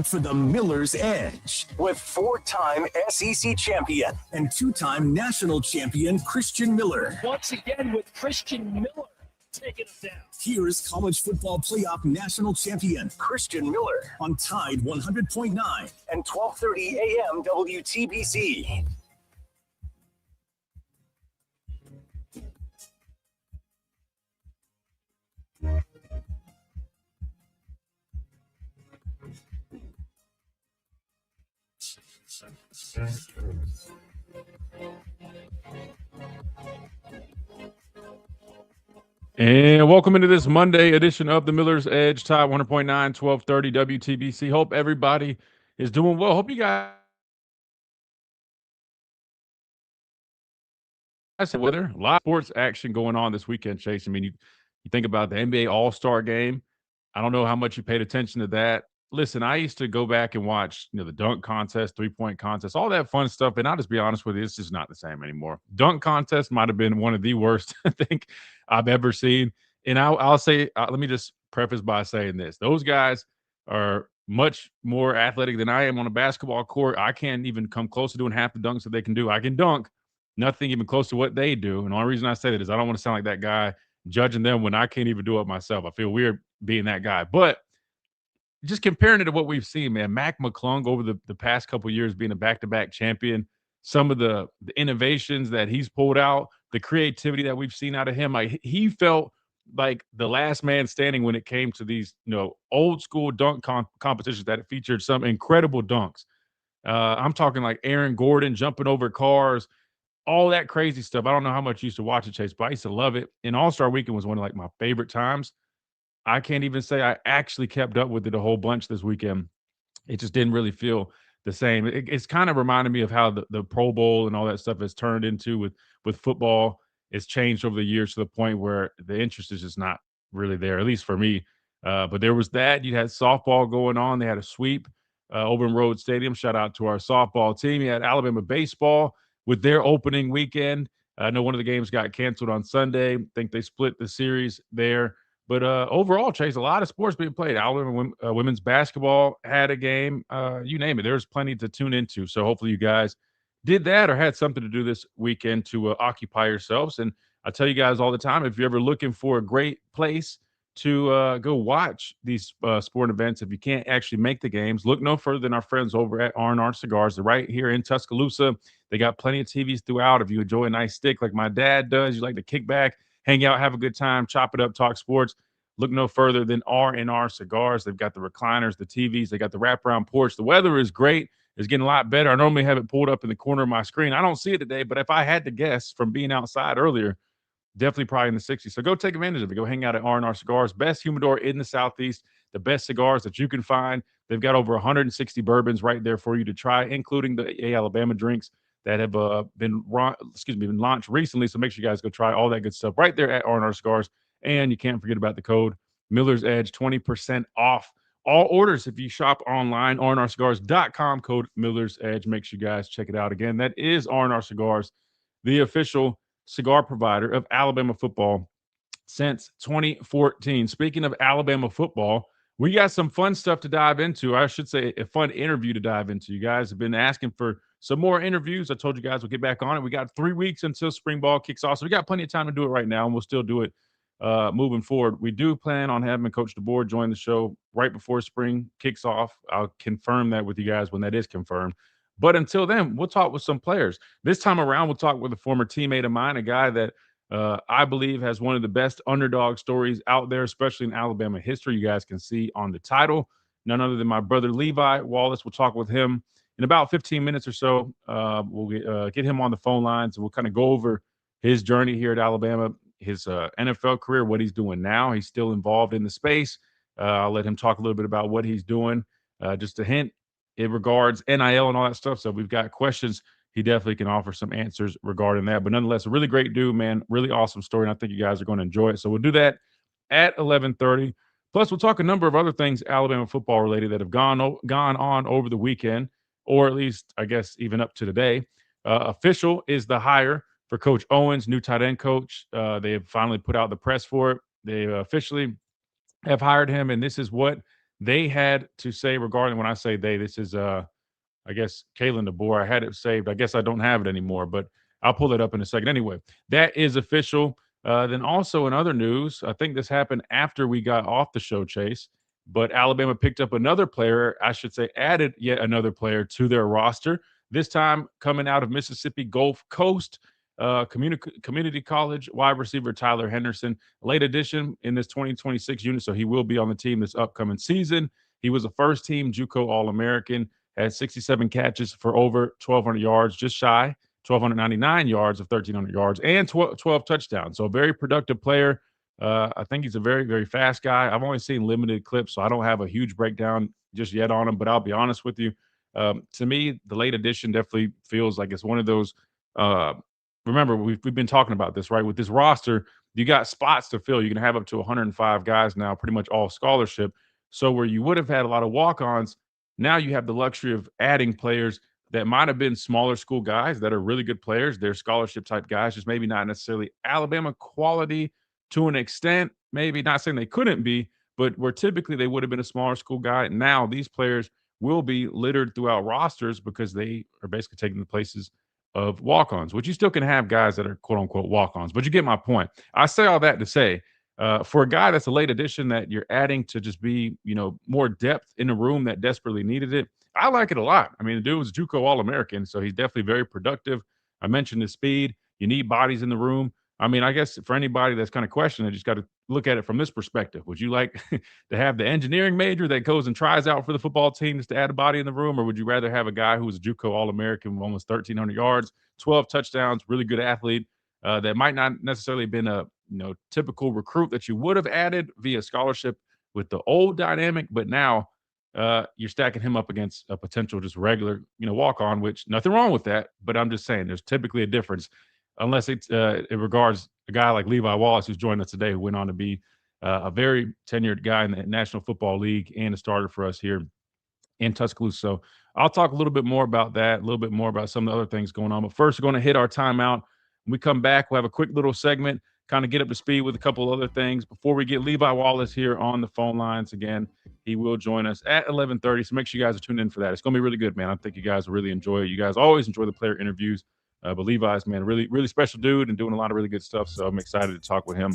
for the Miller's Edge with 4-time SEC champion and 2-time national champion Christian Miller. Once again with Christian Miller taking him down. Here's college football playoff national champion Christian Miller on Tide 100.9 and 12:30 a.m. WTBC. And welcome into this Monday edition of the Miller's Edge, Tide 100.9, 1230 WTBC. Hope everybody is doing well. Hope you guys have weather. A lot of sports action going on this weekend, Chase. I mean, you think about the NBA All-Star game. I don't know how much you paid attention to that. Listen, I used to go back and watch, the dunk contest, three-point contest, all that fun stuff. And I'll just be honest with you, it's just not the same anymore. Dunk contest might have been one of the worst, I think, I've ever seen. And I'll say, let me just preface by saying this. Those guys are much more athletic than I am on a basketball court. I can't even come close to doing half the dunks that they can do. I can dunk, nothing even close to what they do. And the only reason I say that is I don't want to sound like that guy judging them when I can't even do it myself. I feel weird being that guy. But just comparing it to what we've seen, man, Mac McClung over the past couple of years being a back-to-back champion, some of the innovations that he's pulled out, the creativity that we've seen out of him, like he felt like the last man standing when it came to these, old school dunk competitions that featured some incredible dunks. I'm talking like Aaron Gordon jumping over cars, all that crazy stuff. I don't know how much you used to watch it, Chase, but I used to love it. And All-Star Weekend was one of like my favorite times. I can't even say I actually kept up with it a whole bunch this weekend. It just didn't really feel the same. It's kind of reminded me of how the Pro Bowl and all that stuff has turned into with football. It's changed over the years to the point where the interest is just not really there, at least for me. But there was that. You had softball going on. They had a sweep over in Rhodes Stadium. Shout out to our softball team. You had Alabama baseball with their opening weekend. I know one of the games got canceled on Sunday. I think they split the series there. But overall, Chase, a lot of sports being played. Alabama women's basketball had a game. You name it. There's plenty to tune into. So hopefully you guys did that or had something to do this weekend to occupy yourselves. And I tell you guys all the time, if you're ever looking for a great place to go watch these sport events, if you can't actually make the games, look no further than our friends over at R&R Cigars. They're right here in Tuscaloosa. They got plenty of TVs throughout. If you enjoy a nice stick like my dad does, you like to kick back, hang out, have a good time, chop it up, talk sports. Look no further than R&R Cigars. They've got the recliners, the TVs. They got the wraparound porch. The weather is great. It's getting a lot better. I normally have it pulled up in the corner of my screen. I don't see it today, but if I had to guess from being outside earlier, definitely probably in the 60s. So go take advantage of it. Go hang out at R&R Cigars. Best humidor in the Southeast. The best cigars that you can find. They've got over 160 bourbons right there for you to try, including the Alabama drinks that have been launched recently. So make sure you guys go try all that good stuff right there at R&R Cigars. And you can't forget about the code Miller's Edge, 20% off all orders if you shop online, rnrcigars.com, code Miller's Edge. Make sure you guys check it out again. That is R&R Cigars, the official cigar provider of Alabama football since 2014. Speaking of Alabama football, we got some fun stuff to dive into. I should say a fun interview to dive into. You guys have been asking for some more interviews. I told you guys we'll get back on it. We got 3 weeks until spring ball kicks off, so we got plenty of time to do it right now, and we'll still do it moving forward. We do plan on having Coach DeBoer join the show right before spring kicks off. I'll confirm that with you guys when that is confirmed. But until then, we'll talk with some players. This time around, we'll talk with a former teammate of mine, a guy that I believe has one of the best underdog stories out there, especially in Alabama history. You guys can see on the title. None other than my brother Levi Wallace. We'll talk with him in about 15 minutes or so. We'll get him on the phone lines, and we'll kind of go over his journey here at Alabama, his NFL career, what he's doing now. He's still involved in the space. I'll let him talk a little bit about what he's doing. Just a hint, it regards NIL and all that stuff. So if we've got questions, he definitely can offer some answers regarding that. But nonetheless, a really great dude, man. Really awesome story, and I think you guys are going to enjoy it. So we'll do that at 11:30. Plus, we'll talk a number of other things Alabama football related that have gone on over the weekend, or at least, I guess, even up to today. Official is the hire for Coach Owens, new tight end coach. They have finally put out the press for it. They officially have hired him, and this is what they had to say regarding when I say they, this is I guess Kalen DeBoer. I had it saved. I guess I don't have it anymore, but I'll pull it up in a second. Anyway, that is official. Then also in other news, I think this happened after we got off the show, Chase. But Alabama picked up another player. I should say, added yet another player to their roster. This time coming out of Mississippi Gulf Coast Community College wide receiver Tyler Henderson, late addition in this 2026 unit, so he will be on the team this upcoming season. He was a first-team JUCO All-American, had 67 catches for over 1,200 yards, just shy, 1,299 yards of 1,300 yards, and 12 touchdowns. So a very productive player. I think he's a very, very fast guy. I've only seen limited clips, so I don't have a huge breakdown just yet on him, but I'll be honest with you. To me, the late addition definitely feels like it's one of those. Uh, remember, we've been talking about this, right? With this roster, you got spots to fill. You can have up to 105 guys now, pretty much all scholarship. So where you would have had a lot of walk-ons, now you have the luxury of adding players that might have been smaller school guys that are really good players. They're scholarship type guys, just maybe not necessarily Alabama quality to an extent. Maybe not saying they couldn't be, but where typically they would have been a smaller school guy. Now these players will be littered throughout rosters because they are basically taking the places of walk-ons, which you still can have guys that are quote unquote walk-ons, but you get my point. I say all that to say, for a guy that's a late addition that you're adding to just be, more depth in a room that desperately needed it, I like it a lot. I mean, the dude was JUCO All-American, so he's definitely very productive. I mentioned his speed. You need bodies in the room. I mean, I guess for anybody that's kind of questioning, you just got to look at it from this perspective. Would you like to have the engineering major that goes and tries out for the football team just to add a body in the room, or would you rather have a guy who was a JUCO All-American with almost 1,300 yards, 12 touchdowns, really good athlete, that might not necessarily been a typical recruit that you would have added via scholarship with the old dynamic, but now you're stacking him up against a potential just regular, walk on, which nothing wrong with that. But I'm just saying there's typically a difference unless it regards a guy like Levi Wallace, who's joined us today, who went on to be a very tenured guy in the National Football League and a starter for us here in Tuscaloosa. So I'll talk a little bit more about that, a little bit more about some of the other things going on. But first, we're going to hit our timeout. When we come back, we'll have a quick little segment, kind of get up to speed with a couple other things before we get Levi Wallace here on the phone lines again. He will join us at 11:30, so make sure you guys are tuned in for that. It's going to be really good, man. I think you guys will really enjoy it. You guys always enjoy the player interviews, but Levi's, man, really, really special dude and doing a lot of really good stuff. So I'm excited to talk with him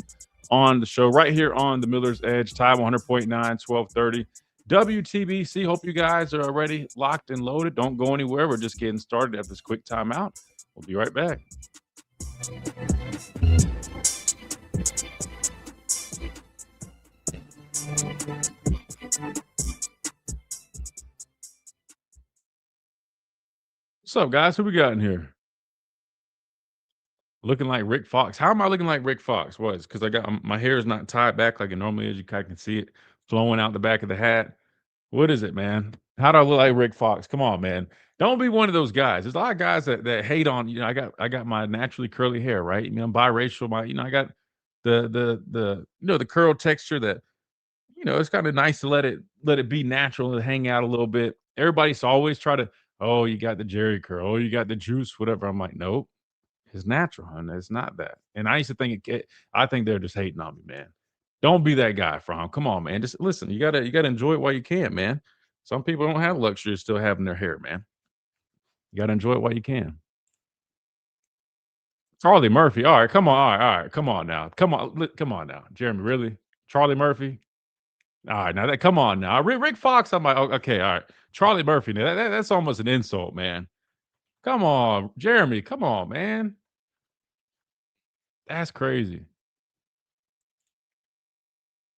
on the show right here on the Miller's Edge, Tide 100.9, 1230. WTBC. Hope you guys are already locked and loaded. Don't go anywhere. We're just getting started at this quick timeout. We'll be right back. What's up, guys? Who we got in here? Looking like Rick Fox. How am I looking like Rick Fox? Was because I got my hair is not tied back like it normally is. You kind of can see it flowing out the back of the hat. What is it, man? How do I look like Rick Fox? Come on, man. Don't be one of those guys. There's a lot of guys that hate on, I got my naturally curly hair, right? I'm biracial. I got the curl texture that, it's kind of nice to let it be natural and hang out a little bit. Everybody's always try to, oh, you got the Jerry curl, oh, you got the juice, whatever. I'm like, nope, it's natural, honey. It's not that. And I used to think I think they're just hating on me, man. Don't be that guy, From. Come on, man. Just listen. You gotta enjoy it while you can, man. Some people don't have luxury of still having their hair, man. You gotta enjoy it while you can. Charlie Murphy. All right, come on. All right. Come on now. Come on now. Jeremy, really? Charlie Murphy? All right, now come on now. Rick Fox. I'm like, okay, all right. Charlie Murphy. Now that's almost an insult, man. Come on, Jeremy. Come on, man. That's crazy.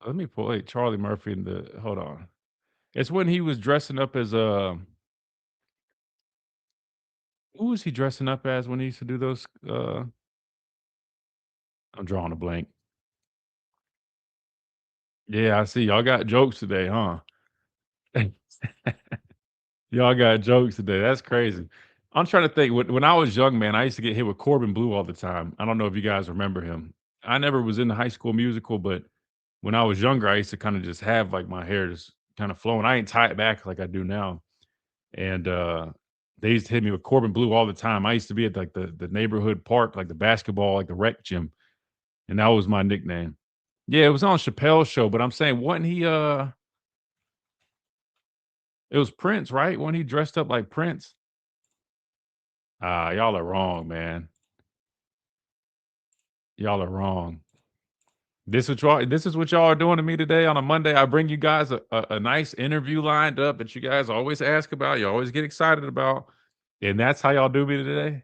Let me pull Charlie Murphy in the hold on. It's when he was dressing up as who was he dressing up as when he used to do those I'm drawing a blank. Yeah, I see y'all got jokes today, huh? Y'all got jokes today. That's crazy. I'm trying to think. When I was young, man, I used to get hit with Corbin Blue all the time. I don't know if you guys remember him. I never was in the High School Musical, but when I was younger, I used to kind of just have like my hair just kind of flowing. I ain't tie it back like I do now. And they used to hit me with Corbin Blue all the time. I used to be at like the neighborhood park, like the basketball, like the rec gym, and that was my nickname. Yeah, it was on Chappelle's show, but I'm saying wasn't he It was Prince, right? When he dressed up like Prince. Y'all are wrong, man. Y'all are wrong. This is what y'all are doing to me today on a Monday. I bring you guys a nice interview lined up that you guys always ask about, you always get excited about, and that's how y'all do me today?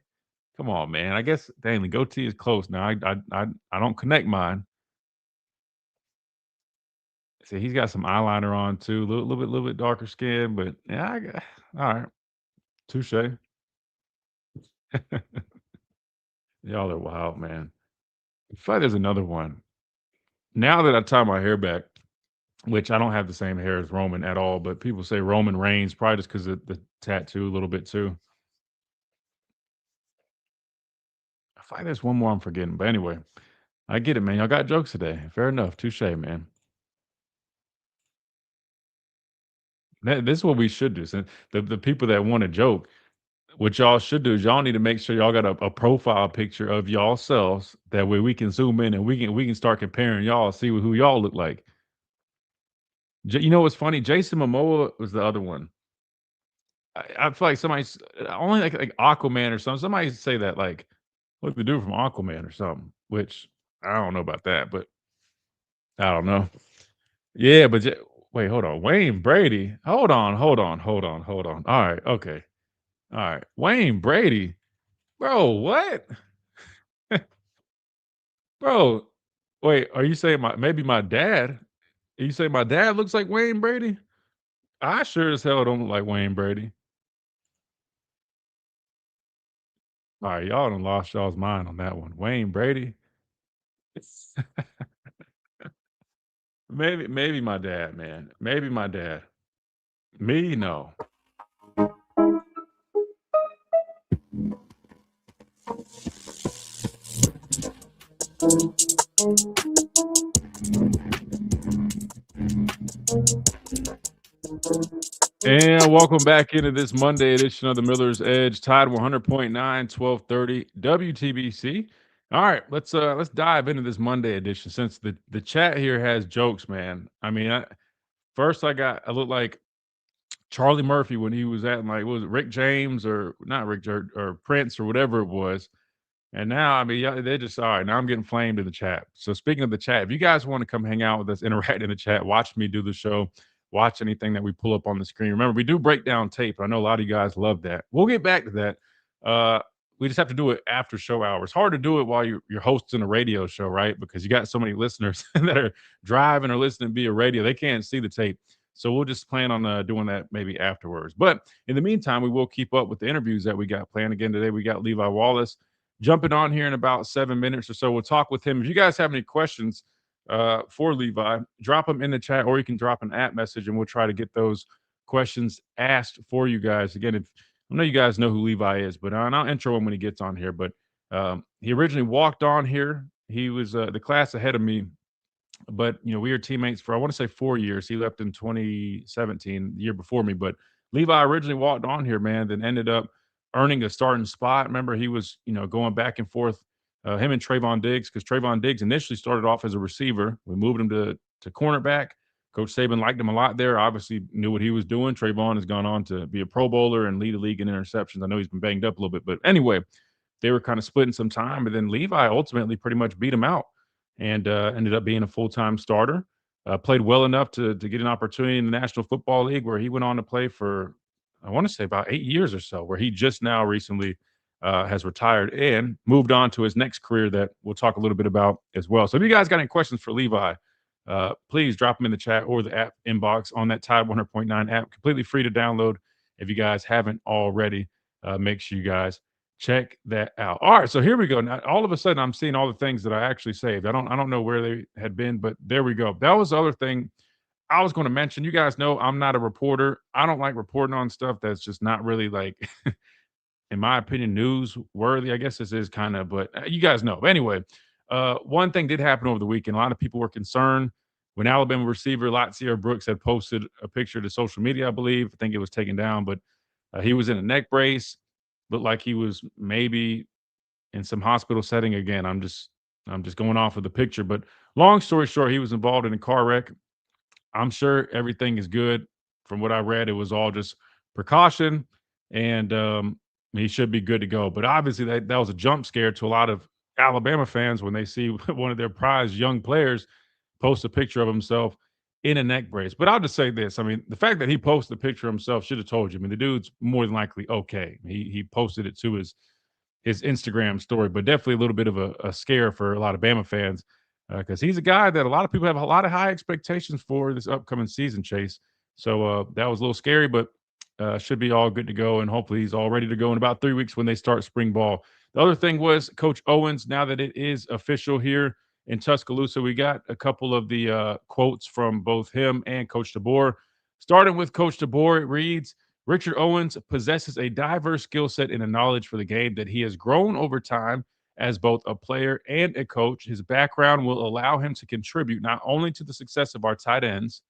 Come on, man. I guess dang, the goatee is close now. I don't connect mine. See, he's got some eyeliner on too, little bit darker skin, but yeah, I got all right. Touche. Y'all are wild, man. I feel like there's another one. Now that I tie my hair back, which I don't have the same hair as Roman at all, but people say Roman Reigns, probably just because of the tattoo a little bit too. I feel like there's one more I'm forgetting, but anyway, I get it, man. Y'all got jokes today. Fair enough. Touche, man. This is what we should do. So the people that want to joke, what y'all should do is y'all need to make sure y'all got a profile picture of y'all selves. That way we can zoom in and we can start comparing y'all, see who y'all look like. You know what's funny? Jason Momoa was the other one. I feel like somebody's only like Aquaman or something. Somebody say that like, look the dude from Aquaman or something. Which I don't know about that, but I don't know. Yeah, but wait, hold on, Wayne Brady. Hold on. All right, okay, all right, Wayne Brady, bro. What, bro? Wait, are you saying maybe my dad? You say my dad looks like Wayne Brady? I sure as hell don't look like Wayne Brady. All right, y'all done lost y'all's mind on that one. Wayne Brady. Maybe my dad, man. Maybe my dad. Me, no. And welcome back into this Monday edition of the Miller's Edge, Tide 100.9, 1230 WTBC. All right, let's dive into this Monday edition since the chat here has jokes, man. I mean, first I look like Charlie Murphy when he was at like, what was it, Rick James or not Rick or Prince or whatever it was. And now, I mean, yeah, they're just all right. Now I'm getting flamed in the chat. So speaking of the chat, if you guys want to come hang out with us, interact in the chat, watch me do the show, watch anything that we pull up on the screen. Remember, we do break down tape. I know a lot of you guys love that. We'll get back to that. We just have to do it after show hours. Hard to do it while you're hosting a radio show, right? Because you got so many listeners that are driving or listening via radio. They can't see the tape. So we'll just plan on doing that maybe afterwards. But in the meantime, we will keep up with the interviews that we got planned. Again, today we got Levi Wallace jumping on here in about 7 minutes or so. We'll talk with him. If you guys have any questions for Levi, drop them in the chat, or you can drop an app message, and we'll try to get those questions asked for you guys. Again, if I know you guys know who Levi is, but I'll intro him when he gets on here. But he originally walked on here. He was the class ahead of me, but we were teammates for I want to say 4 years. He left in 2017, the year before me. But Levi originally walked on here, man, then ended up earning a starting spot. Remember, he was going back and forth, him and Trayvon Diggs, because Trayvon Diggs initially started off as a receiver. We moved him to cornerback. Coach Saban liked him a lot there. Obviously, knew what he was doing. Trayvon has gone on to be a Pro Bowler and lead the league in interceptions. I know he's been banged up a little bit, but anyway, they were kind of splitting some time, and then Levi ultimately pretty much beat him out and ended up being a full-time starter. Played well enough to get an opportunity in the National Football League, where he went on to play for, I want to say, about 8 years or so, where he just now recently has retired and moved on to his next career that we'll talk a little bit about as well. So if you guys got any questions for Levi, please drop them in the chat or the app inbox on that Tide 100.9 app. Completely free to download if you guys haven't already. Make sure you guys check that out. All right, so here we go. Now, all of a sudden, I'm seeing all the things that I actually saved. I don't know where they had been, but there we go. That was the other thing I was going to mention. You guys know I'm not a reporter. I don't like reporting on stuff that's just not really like, in my opinion, news worthy. I guess this is kind of, but you guys know. But anyway, one thing did happen over the weekend. A lot of people were concerned when Alabama receiver Latsier Brooks had posted a picture to social media. I believe, I think it was taken down, but he was in a neck brace. Looked like he was maybe in some hospital setting. Again, I'm just going off of the picture. But long story short, he was involved in a car wreck. I'm sure everything is good from what I read, it was all just precaution, and he should be good to go. But obviously, that was a jump scare to a lot of Alabama fans when they see one of their prized young players post a picture of himself in a neck brace. But I'll just say this: I mean, the fact that he posted a picture of himself should have told you. I mean, the dude's more than likely okay. He posted it to his Instagram story, but definitely a little bit of a scare for a lot of Bama fans because he's a guy that a lot of people have a lot of high expectations for this upcoming season, Chase. So that was a little scary, but should be all good to go, and hopefully he's all ready to go in about 3 weeks when they start spring ball. The other thing was Coach Owens. Now that it is official here in Tuscaloosa, we got a couple of the quotes from both him and Coach DeBoer. Starting with Coach DeBoer, it reads, Richard Owens possesses a diverse skill set and a knowledge for the game that he has grown over time as both a player and a coach. His background will allow him to contribute not only to the success of our tight ends,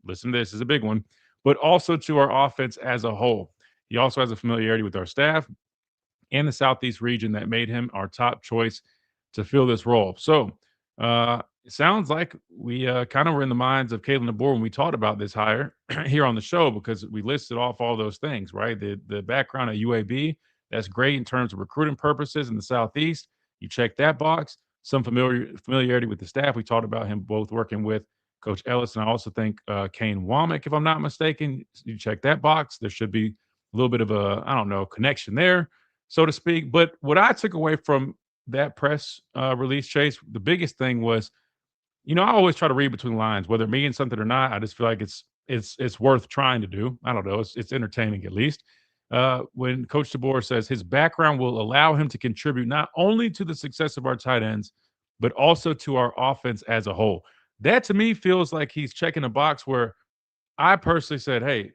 listen to this, is a big one, but also to our offense as a whole. He also has a familiarity with our staff and the Southeast region that made him our top choice to fill this role. So it sounds like we kind of were in the minds of Kalen DeBoer when we talked about this hire here on the show because we listed off all those things, right? The background at UAB, that's great in terms of recruiting purposes in the Southeast. You check that box. Some familiarity with the staff. We talked about him both working with Coach Ellis, and I also think Kane Womack, if I'm not mistaken. You check that box. There should be a little bit of a, I don't know, connection there, so to speak. But what I took away from that press release, Chase, the biggest thing was, I always try to read between the lines, whether it means something or not. I just feel like it's worth trying to do. I don't know. It's entertaining at least. When Coach DeBoer says his background will allow him to contribute not only to the success of our tight ends, but also to our offense as a whole. That to me feels like he's checking a box where I personally said, hey,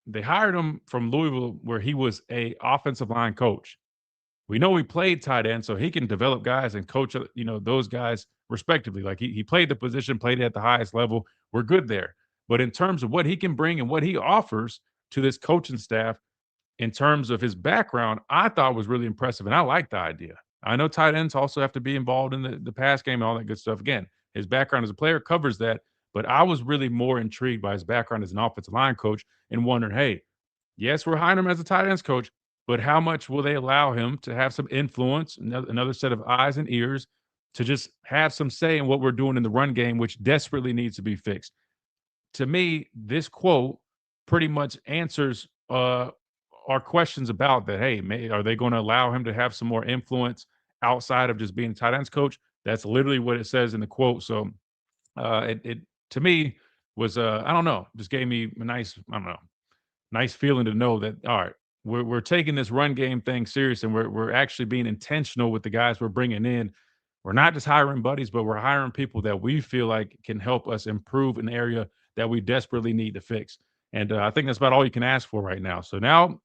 they hired him from Louisville where he was a offensive line coach. We know he played tight end, so he can develop guys and coach, those guys respectively. Like he played the position, played it at the highest level. We're good there. But in terms of what he can bring and what he offers to this coaching staff, in terms of his background, I thought was really impressive, and I like the idea. I know tight ends also have to be involved in the pass game and all that good stuff. Again, his background as a player covers that, but I was really more intrigued by his background as an offensive line coach and wondering, hey, yes, we're hiring him as a tight ends coach, but how much will they allow him to have some influence, another set of eyes and ears to just have some say in what we're doing in the run game, which desperately needs to be fixed? To me, this quote pretty much answers our questions about that. Hey, are they going to allow him to have some more influence outside of just being a tight ends coach? That's literally what it says in the quote. So it to me was I don't know, just gave me a nice feeling to know that all right, we're taking this run game thing serious, and we're actually being intentional with the guys we're bringing in. We're not just hiring buddies, but we're hiring people that we feel like can help us improve an area that we desperately need to fix. And I think that's about all you can ask for right now. So now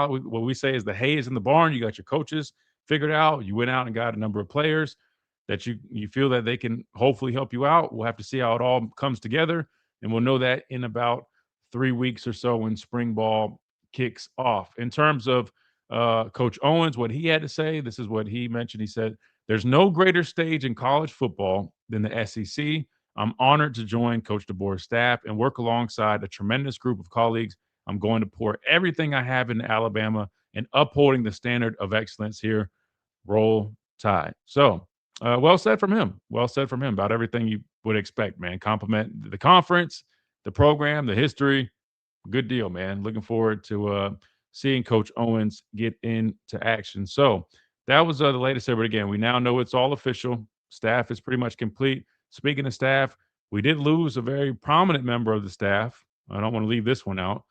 what we say is the hay is in the barn. You got your coaches figured out. You went out and got a number of players that you feel that they can hopefully help you out. We'll have to see how it all comes together, and we'll know that in about 3 weeks or so when spring ball kicks off. In terms of Coach Owens, what he had to say, this is what he mentioned. He said, there's no greater stage in college football than the SEC. I'm honored to join Coach DeBoer's staff and work alongside a tremendous group of colleagues. I'm going to pour everything I have into Alabama and upholding the standard of excellence here. Roll Tide. So, well said from him. Well said from him about everything you would expect, man. Compliment the conference, the program, the history. Good deal, man. Looking forward to seeing Coach Owens get into action. So that was the latest there. But again, we now know it's all official. Staff is pretty much complete. Speaking of staff, we did lose a very prominent member of the staff. I don't want to leave this one out.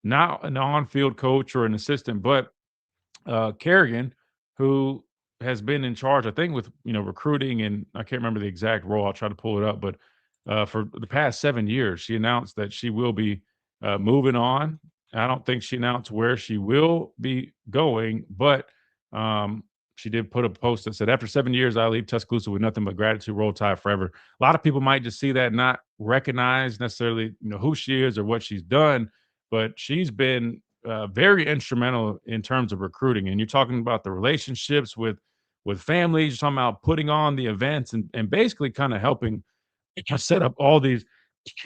Not an on-field coach or an assistant, but Kerrigan, who has been in charge, I think, with recruiting, and I can't remember the exact role. I'll try to pull it up, but for the past 7 years, she announced that she will be moving on. I don't think she announced where she will be going, but she did put a post that said, "After 7 years, I leave Tuscaloosa with nothing but gratitude. Roll Tide forever." A lot of people might just see that, not recognize necessarily who she is or what she's done, but she's been very instrumental in terms of recruiting. And you're talking about the relationships with families. You're talking about putting on the events and basically kind of helping set up all these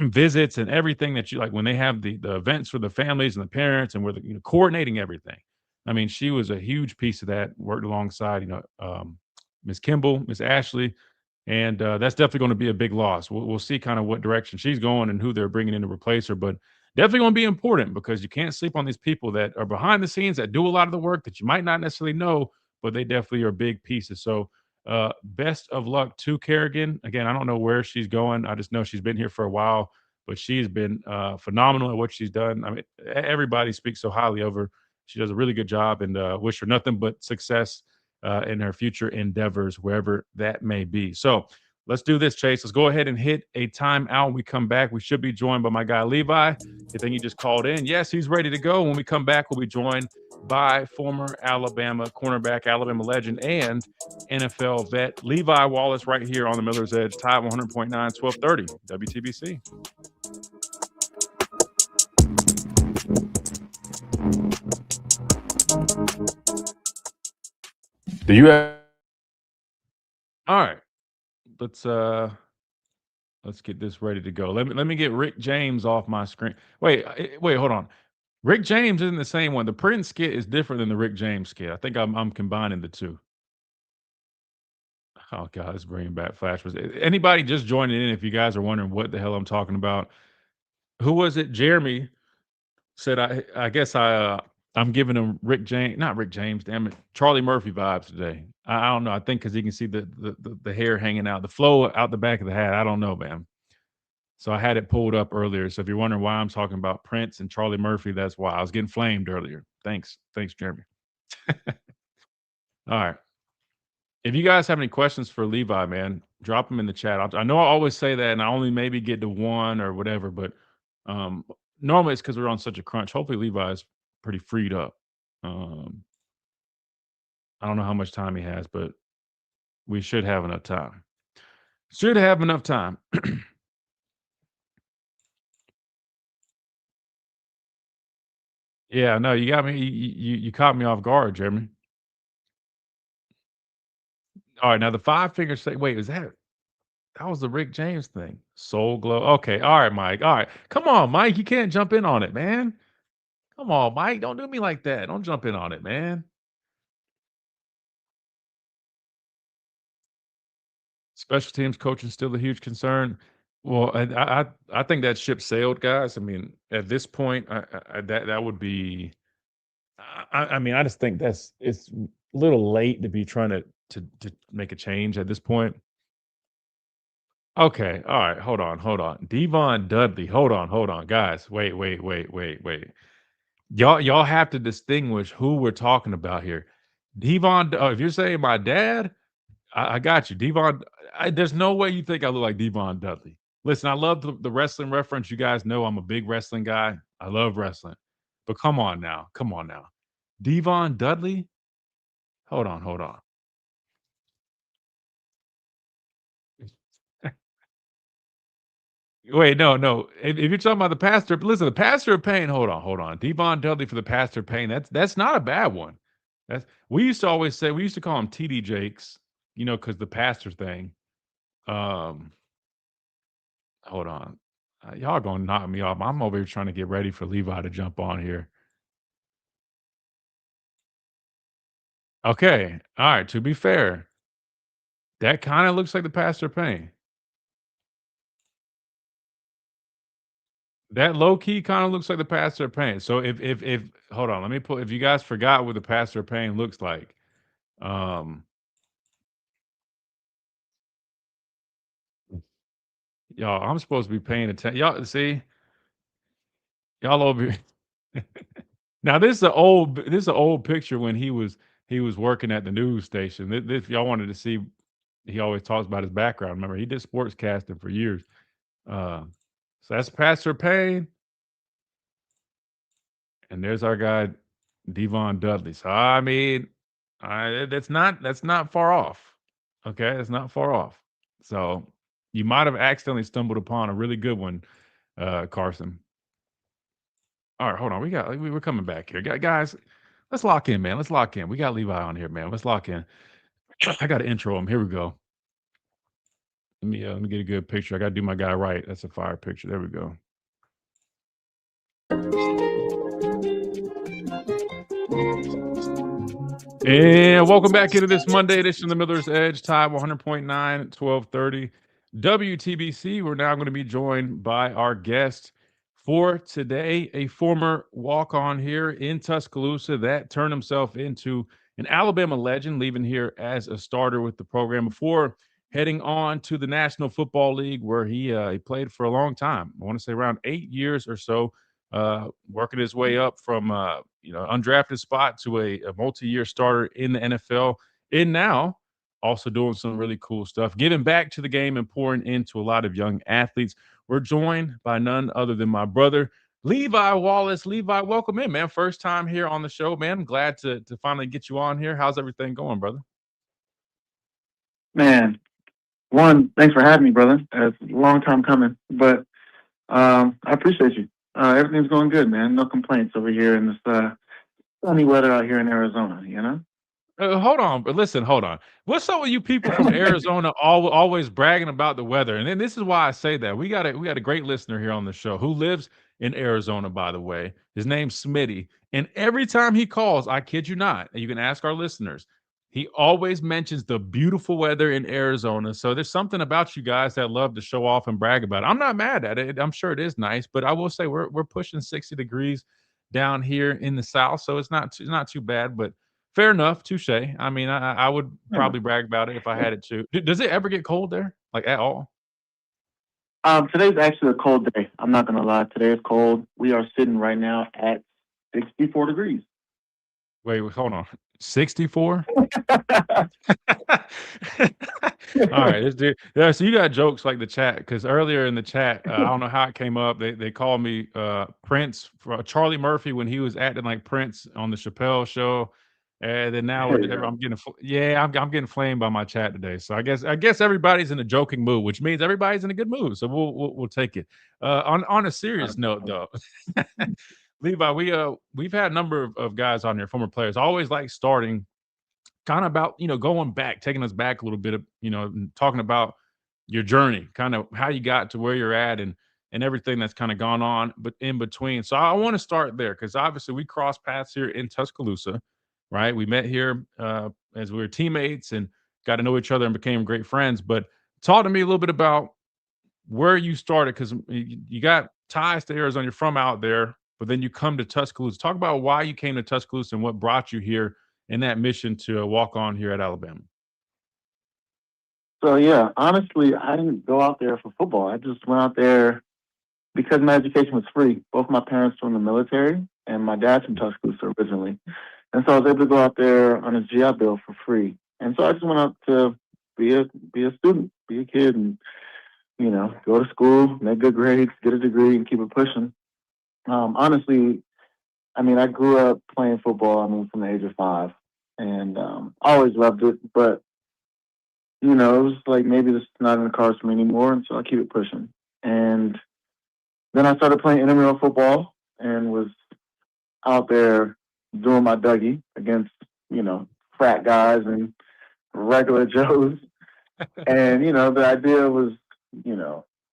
visits and everything that you like when they have the events for the families and the parents and we're coordinating everything. I mean, she was a huge piece of that. Worked alongside Miss Kimball, Miss Ashley, and that's definitely going to be a big loss. We'll see kind of what direction she's going and who they're bringing in to replace her, but definitely going to be important because you can't sleep on these people that are behind the scenes that do a lot of the work that you might not necessarily know, but they definitely are big pieces. So best of luck to Kerrigan. Again, I don't know where she's going. I just know she's been here for a while, but she's been phenomenal at what she's done. I mean, everybody speaks so highly of her. She does a really good job, and wish her nothing but success in her future endeavors, wherever that may be. So let's do this, Chase. Let's go ahead and hit a timeout. When we come back, we should be joined by my guy Levi. I think he just called in. Yes, he's ready to go. When we come back, we'll be joined by former Alabama cornerback, Alabama legend, and NFL vet Levi Wallace right here on the Miller's Edge, Tide 100.9, 1230, WTBC. Do you have... All right. Let's get this ready to go. Let me get Rick James off my screen. Wait, hold on. Rick James isn't the same one. The Prince skit is different than the Rick James skit. I think I'm combining the two. Oh God, it's bringing back flashbacks. Anybody just joining in? If you guys are wondering what the hell I'm talking about, who was it? Jeremy said I guess I'm giving him Rick James, not Rick James, damn it, Charlie Murphy vibes today. I don't know. I think because he can see the hair hanging out, the flow out the back of the hat. I don't know, man. So I had it pulled up earlier. So if you're wondering why I'm talking about Prince and Charlie Murphy, that's why I was getting flamed earlier. Thanks, Jeremy. All right. If you guys have any questions for Levi, man, drop them in the chat. I know I always say that, and I only maybe get to one or whatever, but normally it's because we're on such a crunch. Hopefully Levi's pretty freed up. I don't know how much time he has, but we should have enough time. Should have enough time. Yeah, no, you got me. You caught me off guard, Jeremy. All right, now the five finger say. Wait, is that was the Rick James thing? Soul Glow. Okay, all right, Mike. All right, come on, Mike. You can't jump in on it, man. Come on, Mike. Don't do me like that. Don't jump in on it, man. Special teams coaching still a huge concern. Well, I think that ship sailed, guys. I mean, at this point, that would be. I mean, I just think it's a little late to be trying to make a change at this point. Okay, all right, hold on. Devon Dudley, hold on, guys. Wait. Y'all have to distinguish who we're talking about here. Devon, if you're saying my dad, I got you. Devon, there's no way you think I look like Devon Dudley. Listen, I love the wrestling reference. You guys know I'm a big wrestling guy. I love wrestling. But come on now. Devon Dudley? Hold on. Wait, no. If you're talking about the pastor, listen, the pastor of pain. Hold on. Devon Dudley for the pastor of pain. That's not a bad one. That's we used to always say we used to call him TD Jakes, because the pastor thing. Um, hold on, y'all gonna knock me off. I'm over here trying to get ready for Levi to jump on here. Okay, all right. To be fair, that kind of looks like the pastor of pain. That low key kind of looks like the pastor of pain. So if hold on, let me pull. If you guys forgot what the pastor of pain looks like, um, y'all, I'm supposed to be paying attention. Y'all see, y'all over here. Now this is an old picture when he was working at the news station. This y'all wanted to see. He always talks about his background. Remember, he did sports casting for years. Uh, so that's Pastor Payne, and there's our guy Devon Dudley. So I mean, that's not far off. Okay, it's not far off. So you might have accidentally stumbled upon a really good one, Carson. All right, hold on. We're coming back here, guys. Let's lock in, man. Let's lock in. We got Levi on here, man. Let's lock in. I got to intro him. Here we go. Let me get a good picture. I got to do my guy right. That's a fire picture. There we go. And welcome back into this Monday edition of the Miller's Edge, Tide 100.9, 1230 WTBC. We're now going to be joined by our guest for today, a former walk-on here in Tuscaloosa that turned himself into an Alabama legend, leaving here as a starter with the program before heading on to the National Football League, where he played for a long time. I want to say around 8 years or so, working his way up from undrafted spot to a multi-year starter in the NFL, and now also doing some really cool stuff, giving back to the game and pouring into a lot of young athletes. We're joined by none other than my brother, Levi Wallace. Levi, welcome in, man. First time here on the show, man. I'm glad to finally get you on here. How's everything going, brother? Man, one, thanks for having me, brother. It's a long time coming, but I appreciate you. Everything's going good, man. No complaints over here in this sunny weather out here in Arizona, you know? Hold on, but listen, hold on. What's up with you people from Arizona always bragging about the weather? And then this is why I say that. We got a great listener here on the show who lives in Arizona, by the way. His name's Smitty. And every time he calls, I kid you not, and you can ask our listeners, he always mentions the beautiful weather in Arizona. So there's something about you guys that love to show off and brag about it. I'm not mad at it. I'm sure it is nice, but I will say we're pushing 60 degrees down here in the south, so it's not too bad, but fair enough, touche. I mean, I would probably brag about it if I had it too. Does it ever get cold there, like at all? Today's actually a cold day. I'm not going to lie. Today is cold. We are sitting right now at 64 degrees. Wait, hold on. 64? All right, this dude. Yeah, so you got jokes like the chat, because earlier in the chat, I don't know how it came up. They called me Prince for Charlie Murphy when he was acting like Prince on the Chappelle show, and then now I'm getting I'm getting flamed by my chat today. So I guess everybody's in a joking mood, which means everybody's in a good mood. So we'll take it. On a serious note, though. Levi, we've had a number of guys on here, former players. I always like starting kind of about, going back, taking us back a little bit of, talking about your journey, kind of how you got to where you're at and everything that's kind of gone on, but in between. So I want to start there because obviously we crossed paths here in Tuscaloosa, right? We met here as we were teammates and got to know each other and became great friends. But talk to me a little bit about where you started, because you got ties to Arizona. You're from out there, but then you come to Tuscaloosa. Talk about why you came to Tuscaloosa and what brought you here in that mission to walk on here at Alabama. So, yeah, honestly, I didn't go out there for football. I just went out there because my education was free. Both my parents were in the military, and my dad's from Tuscaloosa originally. And so I was able to go out there on his GI Bill for free. And so I just went out to be a student, be a kid, and go to school, make good grades, get a degree, and keep it pushing. Honestly, I mean, I grew up playing football, from the age of 5, and I always loved it, but, it was like maybe this is not in the cards for me anymore, and so I keep it pushing. And then I started playing intramural football and was out there doing my Dougie against, frat guys and regular Joes. And, the idea was,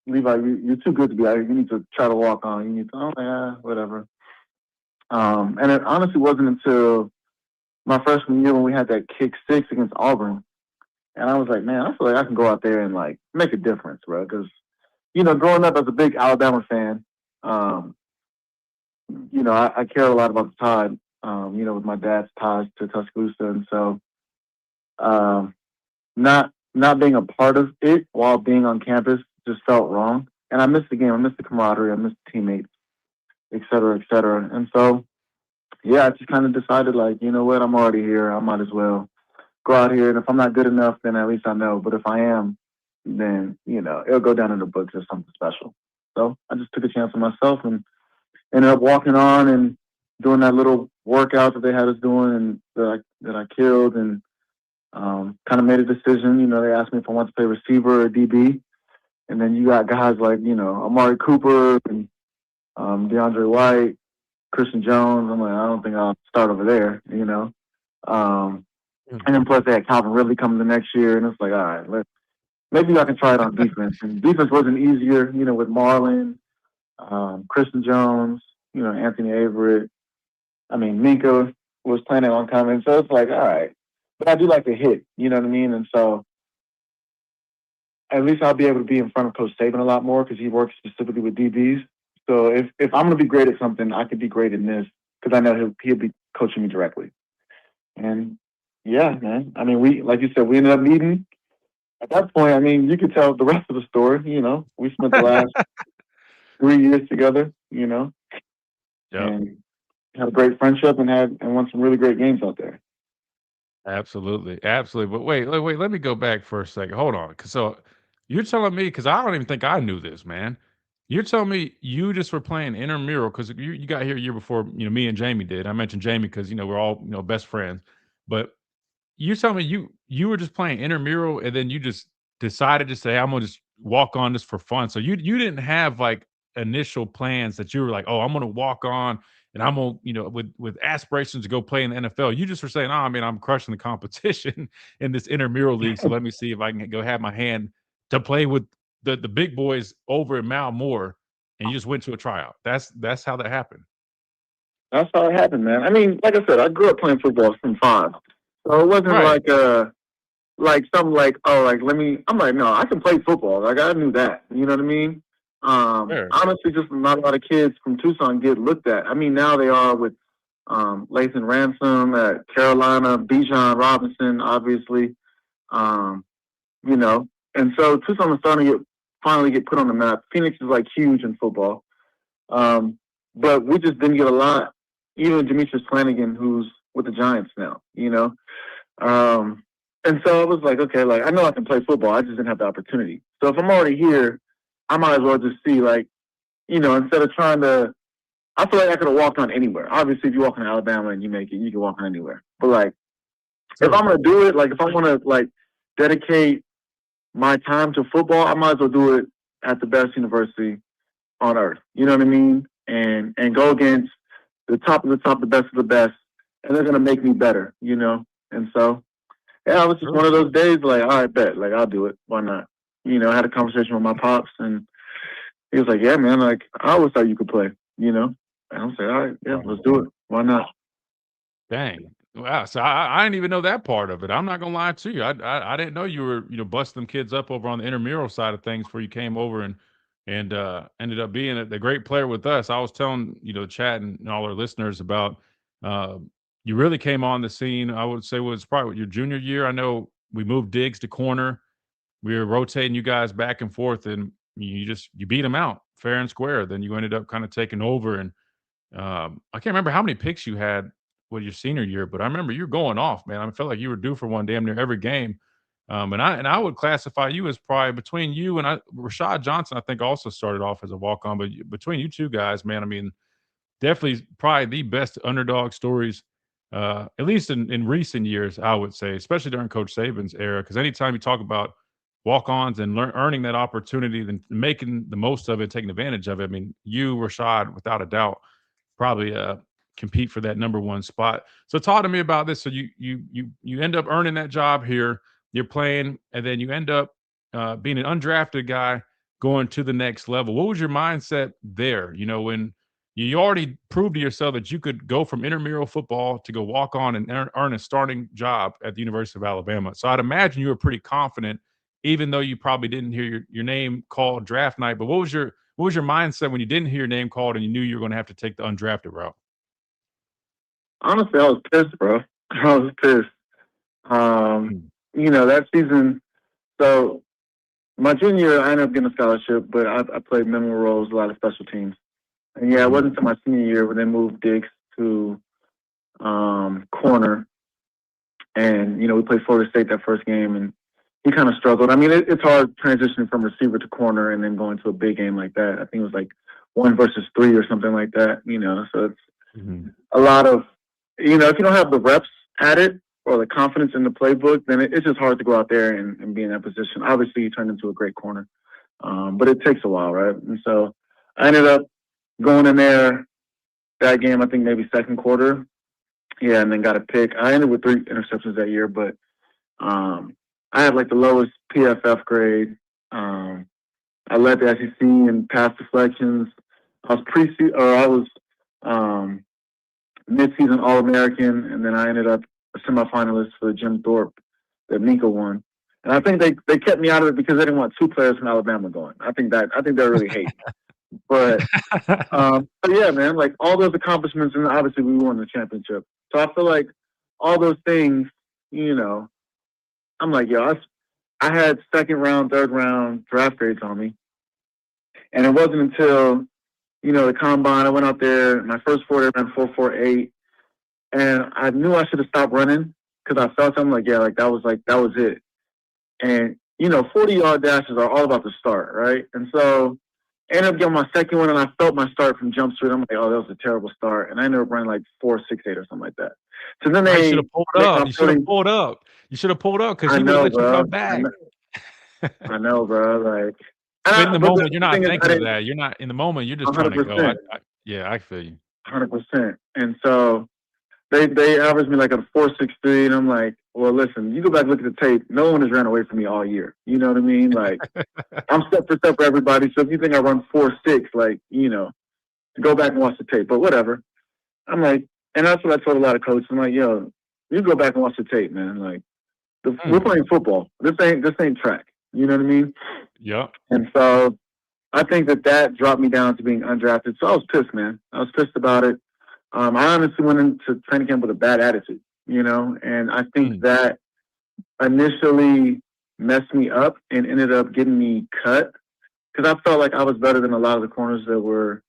Levi, you're too good to be out here. You need to try to walk on. You need to, whatever. And it honestly wasn't until my freshman year when we had that kick 6 against Auburn. And I was like, man, I feel like I can go out there and, make a difference, bro. Because, growing up as a big Alabama fan, I care a lot about the Tide, with my dad's ties to Tuscaloosa. And so not being a part of it while being on campus just felt wrong. And I missed the game. I missed the camaraderie. I missed the teammates, et cetera, et cetera. And so, yeah, I just kind of decided, you know what, I'm already here. I might as well go out here. And if I'm not good enough, then at least I know. But if I am, then, it'll go down in the books as something special. So I just took a chance on myself and ended up walking on and doing that little workout that they had us doing and that I killed, and kind of made a decision. They asked me if I wanted to play receiver or DB. And then you got guys like, Amari Cooper and DeAndre White, Christian Jones. I'm like, I don't think I'll start over there, And then plus they had Calvin Ridley coming the next year. And it's like, all right, maybe I can try it on defense. And defense wasn't easier, with Marlon, Christian Jones, Anthony Averett. I mean, Minka was planning on coming. So it's like, all right. But I do like to hit, you know what I mean? And so at least I'll be able to be in front of Coach Saban a lot more because he works specifically with DBs. So if I'm going to be great at something, I could be great in this because I know he'll be coaching me directly. And yeah, man. I mean, like you said, we ended up meeting. At that point, I mean, you could tell the rest of the story. We spent the last 3 years together. And had a great friendship and won some really great games out there. Absolutely. But wait. Let me go back for a second. Hold on. So you're telling me, because I don't even think I knew this, man. You're telling me you just were playing intramural because you got here a year before, me and Jamie did. I mentioned Jamie because, we're all, best friends. But you tell me you were just playing intramural and then you just decided to say, I'm gonna just walk on this for fun. So you didn't have like initial plans that you were like, oh, I'm gonna walk on and I'm gonna, with aspirations to go play in the NFL. You just were saying, oh, I mean, I'm crushing the competition in this intramural league. So let me see if I can go have my hand to play with the big boys over at Mount Moore. And you just went to a tryout. That's how that happened. That's how it happened, man. I mean, like I said, I grew up playing football from 5. So it wasn't Right. like something like, oh, like I'm like, no, I can play football. Like I knew that. You know what I mean? Fair. Honestly, just not a lot of kids from Tucson get looked at. I mean, now they are with Lathan Ransom at Carolina, Bijan Robinson, obviously. And so Tucson is starting to finally get put on the map. Phoenix is like huge in football. But we just didn't get a lot. Even Demetrius Flanagan, who's with the Giants now, And so I was like, okay, like I know I can play football. I just didn't have the opportunity. So if I'm already here, I might as well just see, like, instead of trying to, I feel like I could have walked on anywhere. Obviously, if you walk in Alabama and you make it, you can walk on anywhere. But like, if I'm gonna do it, like if I want to like dedicate my time to football, I might as well do it at the best university on earth. You know what I mean? And go against the top of the top, the best of the best, and they're gonna make me better. And so. Yeah, it was just one of those days, like, all right, bet. Like, I'll do it. Why not? I had a conversation with my pops, and he was like, yeah, man, like, I always thought you could play, And I was like, all right, yeah, let's do it. Why not? Dang. Wow. So I didn't even know that part of it. I'm not gonna lie to you. I didn't know you were, busting them kids up over on the intramural side of things before you came over and ended up being the great player with us. I was telling, Chad and all our listeners about uh, you really came on the scene, I would say was probably your junior year. I know we moved Diggs to corner. We were rotating you guys back and forth, and you beat them out fair and square. Then you ended up kind of taking over, and I can't remember how many picks you had with your senior year, but I remember you were going off, man. I felt like you were due for one damn near every game. And I would classify you as probably between you and Rashad Johnson, I think also started off as a walk on, but between you two guys, man, I mean, definitely probably the best underdog stories, at least in recent years, I would say, especially during Coach Saban's era. Because anytime you talk about walk-ons and earning that opportunity, then making the most of it, taking advantage of it, I mean, you, Rashad, without a doubt, probably compete for that number one spot. So talk to me about this. So you end up earning that job here. You're playing, and then you end up being an undrafted guy going to the next level. What was your mindset there? When you already proved to yourself that you could go from intramural football to go walk on and earn a starting job at the University of Alabama. So I'd imagine you were pretty confident, even though you probably didn't hear your name called draft night. But what was your mindset when you didn't hear your name called and you knew you were going to have to take the undrafted route? Honestly, I was pissed, bro. I was pissed. That season, so my junior year, I ended up getting a scholarship, but I played minimal roles, a lot of special teams. And yeah, it wasn't until my senior year when they moved Diggs to corner. And, we played Florida State that first game, and he kind of struggled. I mean, it's hard transitioning from receiver to corner and then going to a big game like that. I think it was like 1 versus 3 or something like that, So it's a lot of, if you don't have the reps at it or the confidence in the playbook, then it's just hard to go out there and be in that position. Obviously, you turn into a great corner, but it takes a while, right? And so I ended up going in there that game, I think maybe second quarter. Yeah, and then got a pick. I ended with 3 interceptions that year, but I had like the lowest PFF grade. I led the SEC in pass deflections. I was um, mid-season All-American, and then I ended up a semifinalist for the Jim Thorpe that Minka won. And I think they kept me out of it because they didn't want 2 players from Alabama going. I think they really hate. But yeah, man, like all those accomplishments, and obviously we won the championship. So I feel like all those things, I'm like, yo, I had second round, third round draft grades on me. And it wasn't until, the combine, I went out there, my first 4 I ran 4.48. And I knew I should have stopped running because I felt something that was it. And, 40-yard dashes are all about the start, right? And so I ended up getting my second one, and I felt my start from Jump Street. I'm like, oh, that was a terrible start. And I ended up running like 4.68 or something like that. So then You should have pulled up. You should have pulled up. You should have pulled up because he would have let you come back. I know, bro. Like, but in the moment, you're not thinking of that. You're not in the moment. You're just 100%. Trying to go. I feel you. 100%. And so they averaged me like a 4.63, and I'm like, well, listen, you go back and look at the tape. No one has ran away from me all year. You know what I mean? Like, I'm step for step for everybody. So if you think I run 4.6, like, go back and watch the tape. But whatever. I'm like, and that's what I told a lot of coaches. I'm like, yo, you go back and watch the tape, man. Like, we're playing football. This ain't track. You know what I mean? Yeah. And so I think that dropped me down to being undrafted. So I was pissed, man. I was pissed about it. I honestly went into training camp with a bad attitude, and I think that initially messed me up and ended up getting me cut because I felt like I was better than a lot of the corners that were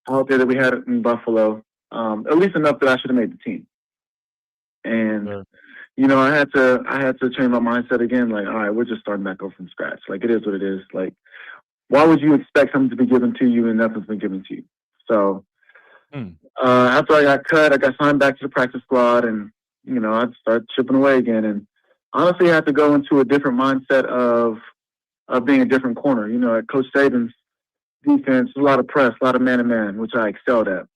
out there that we had in Buffalo, at least enough that I should have made the team. And I had to change my mindset again. Like, all right, we're just starting back over from scratch. Like, it is what it is. Like, why would you expect something to be given to you and nothing's been given to you? So after I got cut, I got signed back to the practice squad, and I started chipping away again. And honestly, I had to go into a different mindset of being a different corner. At Coach Saban's defense, a lot of press, a lot of man-to-man, which I excelled at.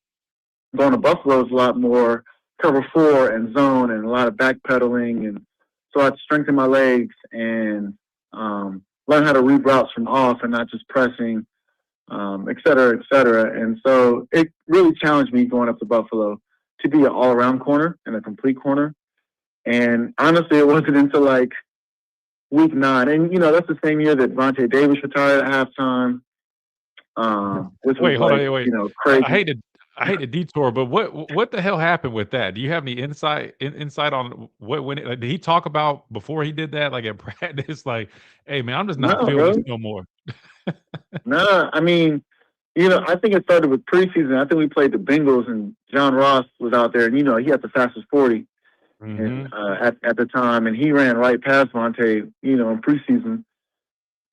Going to Buffalo is a lot more cover 4 and zone and a lot of backpedaling. And so I had to strengthen my legs and learn how to read routes from off and not just pressing, et cetera, et cetera. And so it really challenged me going up to Buffalo to be an all-around corner and a complete corner. And honestly, it wasn't until like week 9. And, that's the same year that Vontae Davis retired at halftime. Wait, hold on. Crazy. I hate the detour, but what the hell happened with that? Do you have any insight on did he talk about before he did that? Like at practice, like, hey man, I'm just not feeling this no more. No, I mean, I think it started with preseason. I think we played the Bengals and John Ross was out there, and he had the fastest 40 at the time, and he ran right past Vontae, in preseason.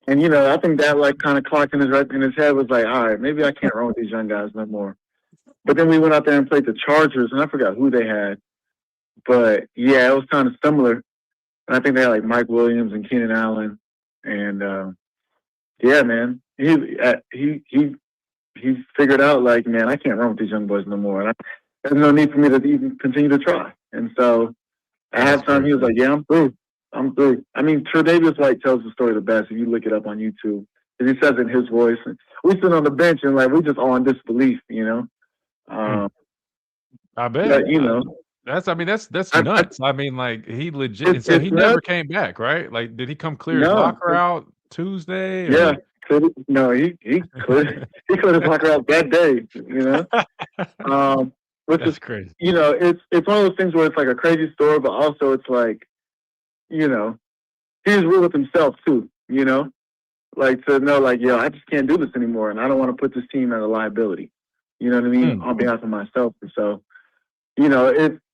And I think that like kind of clocked in his head was like, all right, maybe I can't run with these young guys no more. But then we went out there and played the Chargers, and I forgot who they had. But yeah, it was kind of similar. And I think they had like Mike Williams and Keenan Allen, and yeah, man, he figured out like, man, I can't run with these young boys no more. And there's no need for me to even continue to try. And so at halftime, he was like, yeah, I'm through. I mean, Tre'Davious White tells the story the best if you look it up on YouTube. Because he says it in his voice. And we sit on the bench and like we just all in disbelief, I bet. But, that's nuts. I mean, like he legit. So he never came back, right? Like, did he come clear his locker out Tuesday? Yeah. No, he cleared his locker out that day. Which that's is crazy. It's one of those things where it's like a crazy story, but also it's like, he was real with himself too. Like to know, like, yo, I just can't do this anymore, and I don't want to put this team at a liability. You know what I mean? On behalf of myself. And so,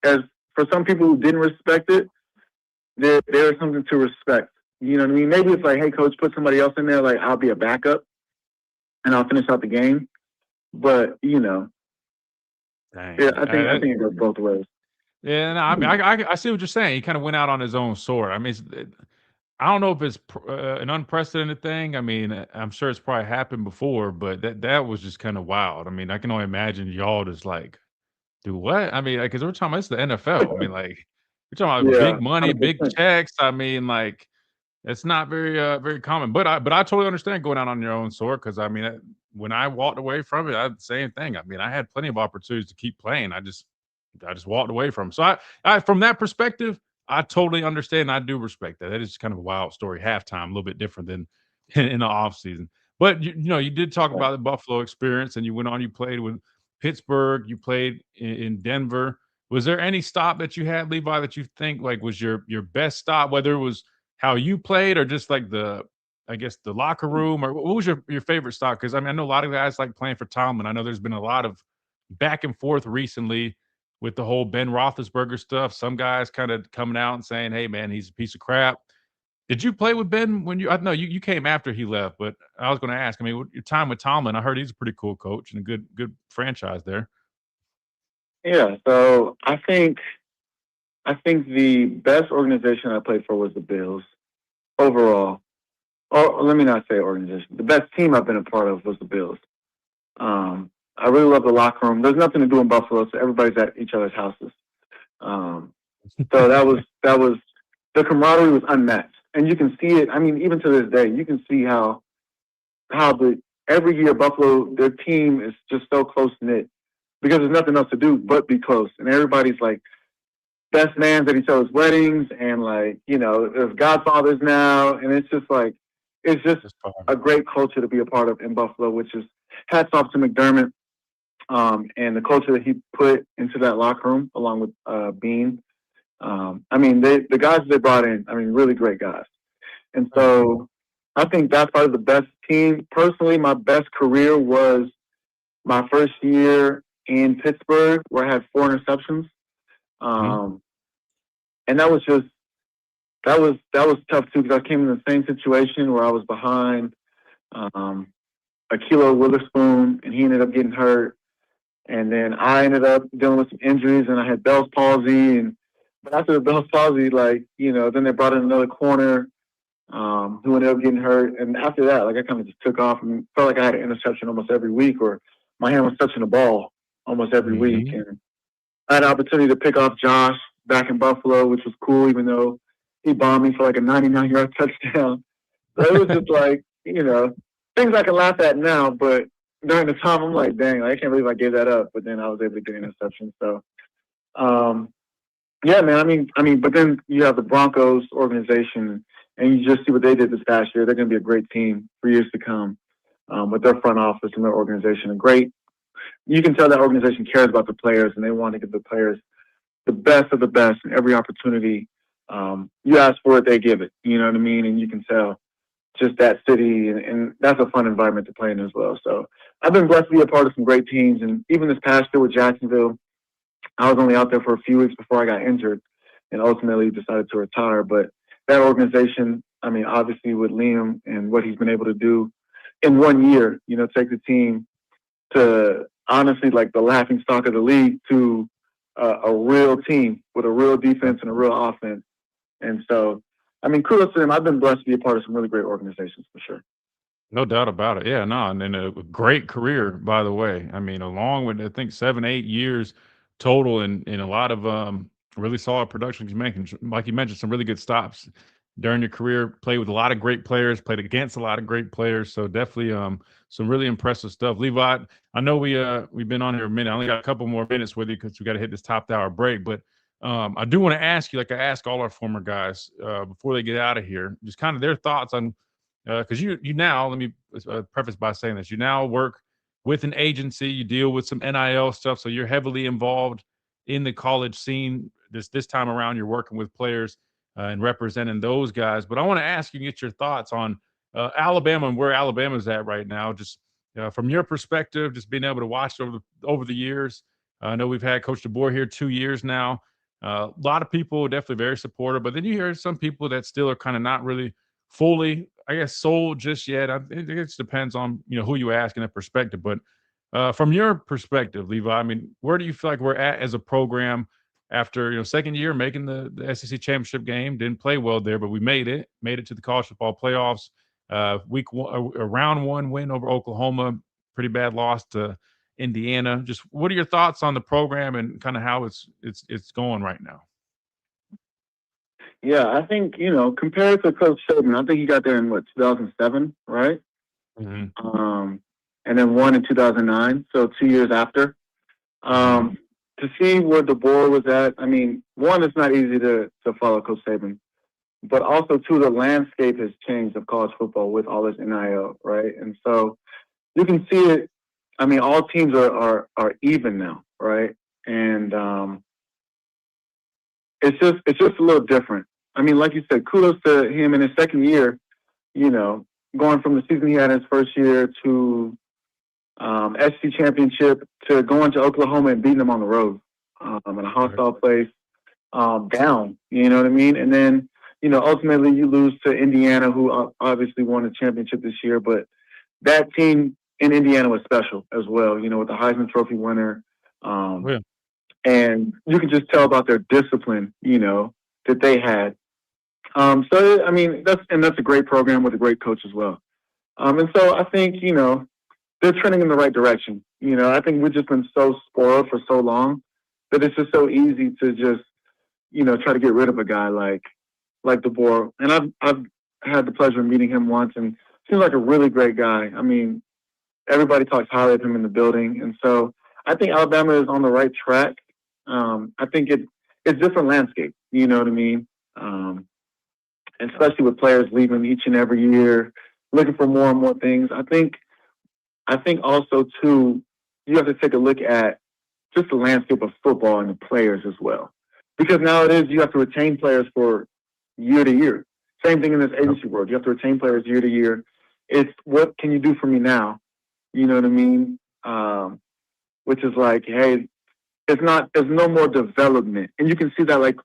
as for some people who didn't respect it, there is something to respect. You know what I mean? Maybe it's like, hey, coach, put somebody else in there. Like, I'll be a backup, and I'll finish out the game. But yeah, I think it goes both ways. Yeah, no, I mean, I see what you're saying. He kind of went out on his own sword. I mean, I don't know if it's an unprecedented thing. I mean, I'm sure it's probably happened before, but that was just kind of wild. I mean, I can only imagine y'all just like, do what? I mean, because we're talking about it's the NFL. I mean, like we're talking about big money, 100%. Big checks. I mean, like It's not very common, but I totally understand going out on your own sword because I mean, when I walked away from it, I had the same thing. I mean, I had plenty of opportunities to keep playing. I just walked away from 'em. So I from that perspective, I totally understand. I do respect that. That is kind of a wild story. Halftime, a little bit different than in the off season. But you did talk Right. about the Buffalo experience, and you went on. You played with Pittsburgh. You played in Denver. Was there any stop that you had, Levi, that you think like was your best stop? Whether it was how you played or just like I guess the locker room, or what was your favorite stop? Because I mean, I know a lot of guys like playing for Tomlin. I know there's been a lot of back and forth recently with the whole Ben Roethlisberger stuff. Some guys kind of coming out and saying, "Hey, man, he's a piece of crap." Did you play with Ben when you? I know you came after he left, but I was going to ask. I mean, your time with Tomlin, I heard he's a pretty cool coach and a good franchise there. Yeah. So I think the best organization I played for was the Bills overall. Or let me not say organization. The best team I've been a part of was the Bills. I really love the locker room. There's nothing to do in Buffalo, so everybody's at each other's houses. So that was the camaraderie was unmatched, and you can see it. I mean, even to this day, you can see how the every year Buffalo their team is just so close knit because there's nothing else to do but be close, and everybody's like best mans at each other's weddings, and like there's godfathers now, and it's just like it's just Just fine. a great culture to be a part of in Buffalo, which is hats off to McDermott and the culture that he put into that locker room along with Bean. I mean, the guys they brought in, I mean, really great guys. And so I think that's probably the best team. Personally, my best career was my first year in Pittsburgh, where I had 4 interceptions. Mhm. Um, and that was tough too because I came in the same situation where I was behind um, Akilo Witherspoon, and he ended up getting hurt. And then I ended up dealing with some injuries, and I had Bell's palsy. And but after the Bell's palsy, then they brought in another corner who ended up getting hurt. And after that, like I kind of just took off and felt like I had an interception almost every week, or my hand was touching the ball almost every week. Mhm. And I had an opportunity to pick off Josh back in Buffalo, which was cool, even though he bombed me for like a 99-yard touchdown. So it was just like, things I can laugh at now, but during the time, I'm like, dang, I can't believe I gave that up. But then I was able to get an interception. So, um, yeah, man. But then you have the Broncos organization, and you just see what they did this past year. They're going to be a great team for years to come with their front office and their organization. You can tell that organization cares about the players, and they want to give the players the best of the best in every opportunity. You ask for it, they give it. You know what I mean? And you can tell just that city, and that's a fun environment to play in as well. So I've been blessed to be a part of some great teams, and even this past year with Jacksonville, I was only out there for a few weeks before I got injured, and ultimately decided to retire. But that organization, I mean, obviously with Liam and what he's been able to do in 1 year, take the team to honestly like the laughing stock of the league to a real team with a real defense and a real offense. And so, I mean, kudos to them. I've been blessed to be a part of some really great organizations for sure. No doubt about it. Yeah, no, and then a great career, by the way. I mean, along with I think 7, 8 years total, and a lot of really solid production. You mentioned, like you mentioned, some really good stops during your career. Played with a lot of great players. Played against a lot of great players. So definitely some really impressive stuff. Levi, I know we've been on here a minute. I only got a couple more minutes with you because we got to hit this top hour break. But I do want to ask you, like I ask all our former guys before they get out of here, just kind of their thoughts on because you now let me preface by saying this: you now work with an agency, you deal with some NIL stuff, so you're heavily involved in the college scene. This time around, you're working with players and representing those guys. But I want to ask you and get your thoughts on Alabama and where Alabama's at right now, just from your perspective, just being able to watch over the years. I know we've had Coach DeBoer here 2 years now. A lot of people definitely very supportive, but then you hear some people that still are kind of not really fully, I guess, sold just yet. It just depends on who you ask and their perspective. But from your perspective, Levi, I mean, where do you feel like we're at as a program after second year making the SEC championship game? Didn't play well there, but we made it to the college football playoffs. Week one, a round one win over Oklahoma, pretty bad loss to Indiana. Just what are your thoughts on the program and kind of how it's going right now? Yeah, I think, compared to Coach Saban, I think he got there in 2007, right? And then won in 2009, so 2 years after. To see where DeBoer was at, I mean, one, it's not easy to follow Coach Saban, but also, two, the landscape has changed of college football with all this NIL, right? And so you can see it. I mean, all teams are even now, right? And it's just a little different. I mean, like you said, kudos to him in his second year. Going from the season he had in his first year to SEC championship to going to Oklahoma and beating them on the road in a hostile place, down. You know what I mean? And then ultimately you lose to Indiana, who obviously won the championship this year, but that team in Indiana was special as well. With the Heisman Trophy winner. And you can just tell about their discipline, that they had. So, I mean, that's a great program with a great coach as well. And so I think, they're trending in the right direction. I think we've just been so spoiled for so long that it's just so easy to just, try to get rid of a guy like DeBoer. And I've had the pleasure of meeting him once, and seems like a really great guy. I mean, everybody talks highly of him in the building. And so I think Alabama is on the right track. I think it's different landscape, you know what I mean? And especially with players leaving each and every year, looking for more and more things. I think also too, you have to take a look at just the landscape of football and the players as well. Because nowadays you have to retain players for year to year. Same thing in this agency world. You have to retain players year to year. It's what can you do for me now? You know what I mean? Which is like, hey, there's no more development. And you can see that like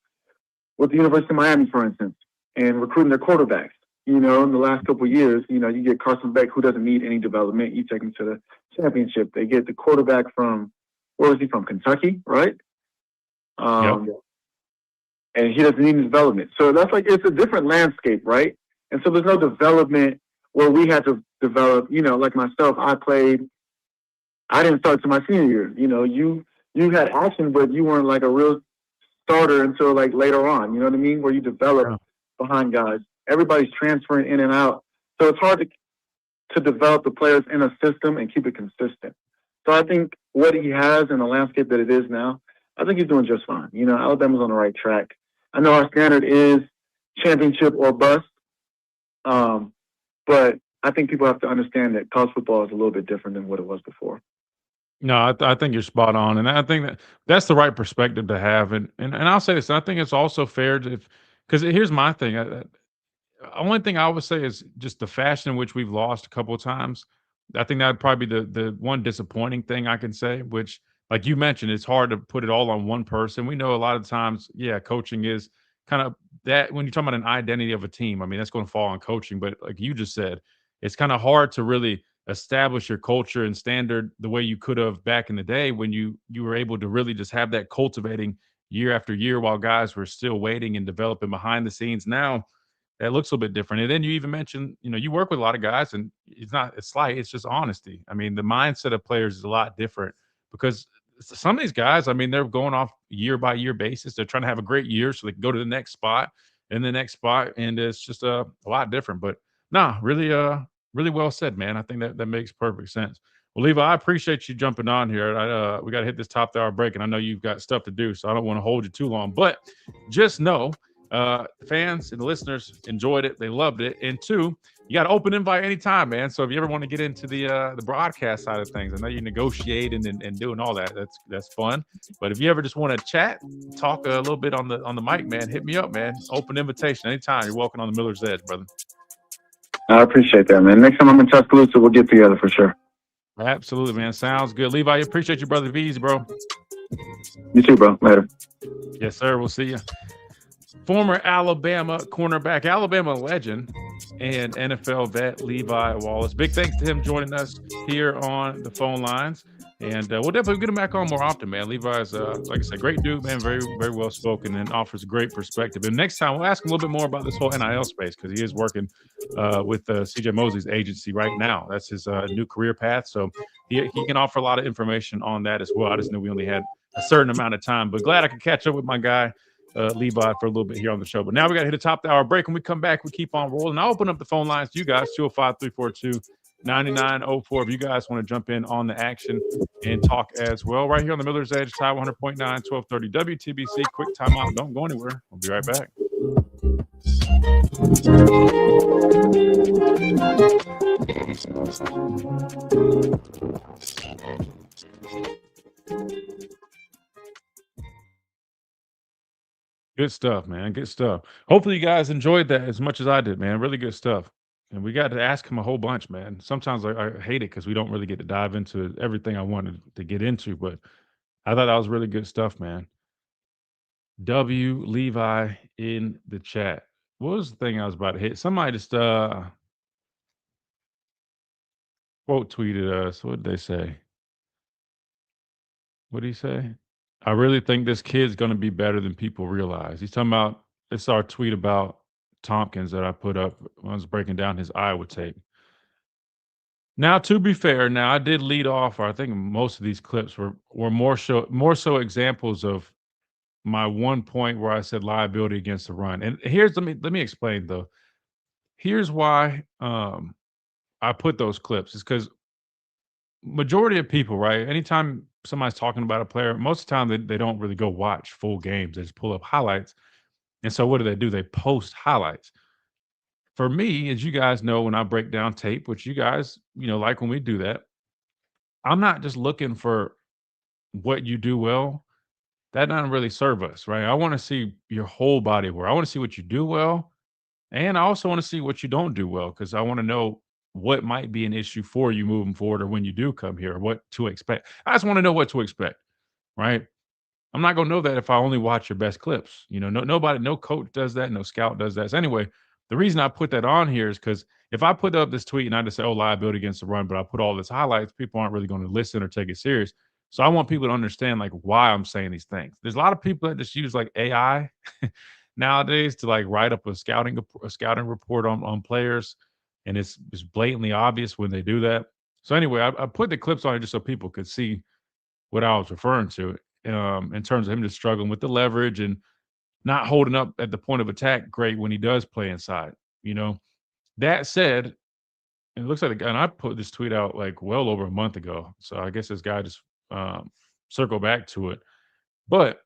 with the University of Miami, for instance, and recruiting their quarterbacks. In the last couple of years, you get Carson Beck, who doesn't need any development. You take him to the championship. They get the quarterback from, where was he from? Kentucky, right? And he doesn't need any development. So that's like, it's a different landscape, right? And so there's no development where we had to develop, like myself, I didn't start to my senior year. You had action, but you weren't like a real starter until like later on, you know what I mean? Where you develop behind guys. Everybody's transferring in and out. So it's hard to develop the players in a system and keep it consistent. So I think what he has in the landscape that it is now, I think he's doing just fine. Alabama's on the right track. I know our standard is championship or bust. But I think people have to understand that college football is a little bit different than what it was before. No, I think you're spot on, and I think that's the right perspective to have. And I'll say this: I think it's also fair to, because here's my thing. Only thing I would say is just the fashion in which we've lost a couple of times. I think that would probably be the one disappointing thing I can say. Which, like you mentioned, it's hard to put it all on one person. We know a lot of times, coaching is kind of that when you're talking about an identity of a team. I mean, that's going to fall on coaching, but like you just said, it's kind of hard to really establish your culture and standard the way you could have back in the day when you were able to really just have that cultivating year after year while guys were still waiting and developing behind the scenes. Now that looks a little bit different. And then you even mentioned, you work with a lot of guys, and it's slight, it's just honesty. I mean, the mindset of players is a lot different because some of these guys, I mean, they're going off year by year basis. They're trying to have a great year so they can go to the next spot and the next spot. And it's just a lot different. But nah, really well said, man. I think that makes perfect sense. Well, Levi, I appreciate you jumping on here. We got to hit this top of the hour break, and I know you've got stuff to do, so I don't want to hold you too long. But just know, fans and the listeners enjoyed it. They loved it. And two, you got an open invite anytime, man. So if you ever want to get into the broadcast side of things, I know you negotiating and doing all that. That's fun. But if you ever just want to chat, talk a little bit on the mic, man, hit me up, man. Open invitation anytime. You're walking on the Miller's Edge, brother. I appreciate that, man. Next time I'm in Tuscaloosa, we'll get together for sure. Absolutely, man. Sounds good. Levi, appreciate you, brother. Be easy, bro. You too, bro. Later. Yes, sir. We'll see you. Former Alabama cornerback, Alabama legend, and NFL vet Levi Wallace. Big thanks to him joining us here on the phone lines. And we'll definitely get him back on more often, man. Levi's, like I said, great dude, man. Very, very well spoken and offers a great perspective. And next time, we'll ask him a little bit more about this whole NIL space because he is working with CJ Mosley's agency right now. That's his new career path. So he can offer a lot of information on that as well. I just knew we only had a certain amount of time, but glad I could catch up with my guy. Levi for a little bit here on the show. But now we got to hit the top of the hour break. When we come back, we keep on rolling. I'll open up the phone lines to you guys, 205-342-9904. If you guys want to jump in on the action and talk as well. Right here on the Miller's Edge, Tide 100.9, 1230 WTBC. Quick timeout. Don't go anywhere. We'll be right back. Good stuff, man. Good stuff. Hopefully you guys enjoyed that as much as I did, man. Really good stuff. And we got to ask him a whole bunch, man. Sometimes I hate it because we don't really get to dive into everything I wanted to get into, but I thought that was really good stuff, man. W. Levi in the chat. What was the thing I was about to hit? Somebody just quote tweeted us. What did they say? What did he say? I really think this kid's going to be better than people realize. He's talking about, it's our tweet about Tompkins that I put up when I was breaking down his Iowa tape. Now, to be fair, I did lead off, or I think most of these clips were more so examples of my one point where I said liability against the run. And here's, let me explain though. Here's why I put those clips. Is because majority of people, right? Anytime somebody's talking about a player, most of the time they don't really go watch full games. They just pull up highlights. And so what do? They post highlights. For me, as you guys know, when I break down tape, which you guys, like when we do that, I'm not just looking for what you do well. That doesn't really serve us, right? I want to see your whole body of work. I want to see what you do well. And I also want to see what you don't do well, because I want to know what might be an issue for you moving forward, or when you do come here, what to expect. I just want to know what to expect, right? I'm not going to know that if I only watch your best clips. Nobody, no coach does that. No scout does that. So anyway, the reason I put that on here is because if I put up this tweet and I just say, oh, liability against the run, but I put all this highlights, people aren't really going to listen or take it serious. So I want people to understand like why I'm saying these things. There's a lot of people that just use like AI nowadays to like write up a scouting report on players, and it's blatantly obvious when they do that. So anyway, I put the clips on it just so people could see what I was referring to in terms of him just struggling with the leverage and not holding up at the point of attack great when he does play inside. That said, it looks like and I put this tweet out like well over a month ago, so I guess this guy just circled back to it. But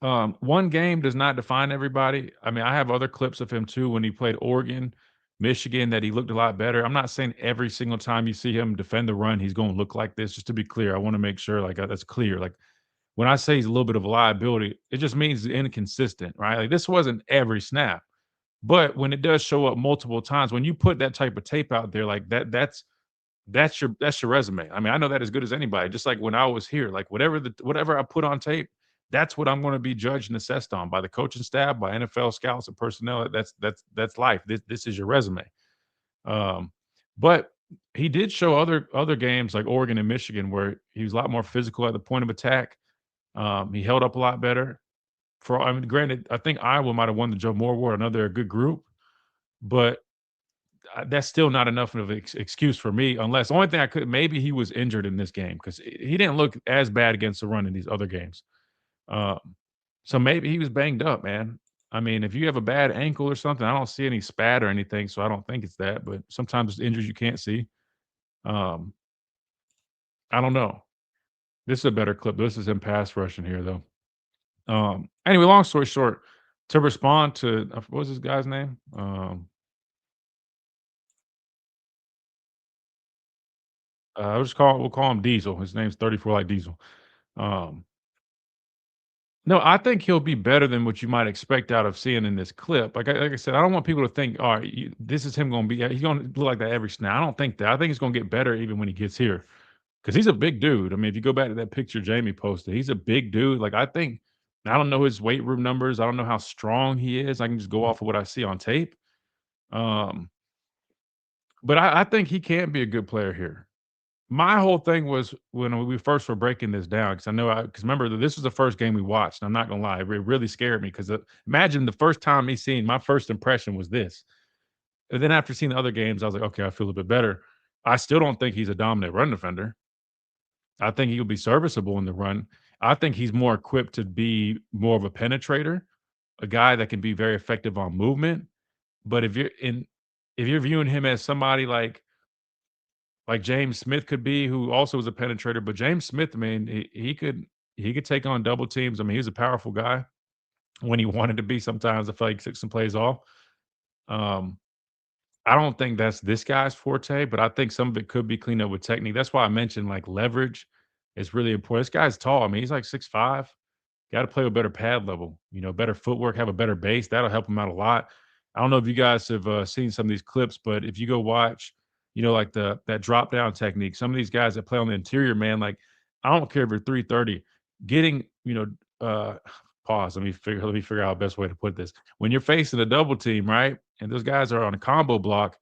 one game does not define everybody. I mean, I have other clips of him too when he played Oregon, Michigan, that he looked a lot better. I'm not saying every single time you see him defend the run, he's going to look like this. Just to be clear, I want to make sure like that's clear. Like when I say he's a little bit of a liability, it just means inconsistent, right? Like this wasn't every snap, but when it does show up multiple times, when you put that type of tape out there, like that's your resume. I mean, I know that as good as anybody. Just like when I was here, like whatever I put on tape, that's what I'm going to be judged and assessed on by the coaching staff, by NFL scouts and personnel. That's life. This is your resume. But he did show other games like Oregon and Michigan where he was a lot more physical at the point of attack. He held up a lot better. Granted, I think Iowa might have won the Joe Moore Award. I know they're a good group, but that's still not enough of an excuse for me. Unless the only thing maybe he was injured in this game, because he didn't look as bad against the run in these other games. So maybe he was banged up, man. I mean, if you have a bad ankle or something, I don't see any spat or anything, so I don't think it's that. But sometimes it's injuries you can't see. I don't know. This is a better clip. This is him pass rushing here, though. Anyway, long story short, to respond to what was this guy's name? We'll call him Diesel. His name's 34 like Diesel. No, I think he'll be better than what you might expect out of seeing in this clip. Like I said, I don't want people to think, all right, this is him going to be. He's going to look like that every snap. I don't think that. I think he's going to get better even when he gets here, because he's a big dude. I mean, if you go back to that picture Jamie posted, he's a big dude. Like I don't know his weight room numbers. I don't know how strong he is. I can just go off of what I see on tape. But I think he can be a good player here. My whole thing was when we first were breaking this down, because remember this was the first game we watched. And I'm not gonna lie, it really scared me, because imagine the first time me seeing, my first impression was this. And then after seeing the other games, I was like, okay, I feel a bit better. I still don't think he's a dominant run defender. I think he'll be serviceable in the run. I think he's more equipped to be more of a penetrator, a guy that can be very effective on movement. But if you're viewing him as somebody like James Smith could be, who also was a penetrator, but James Smith, I mean, he could take on double teams. I mean, he was a powerful guy when he wanted to be. Sometimes I feel like he took some plays off. Um, I don't think that's this guy's forte, but I think some of it could be cleaned up with technique. That's why I mentioned like leverage is really important. This guy's tall. I mean, he's like 6'5". Got to play with better pad level, better footwork, have a better base. That'll help him out a lot. I don't know if you guys have seen some of these clips, but if you go watch, like that drop down technique, some of these guys that play on the interior, man, like I don't care if you're 330, getting, pause. Let me figure out the best way to put this. When you're facing a double team, right, and those guys are on a combo block,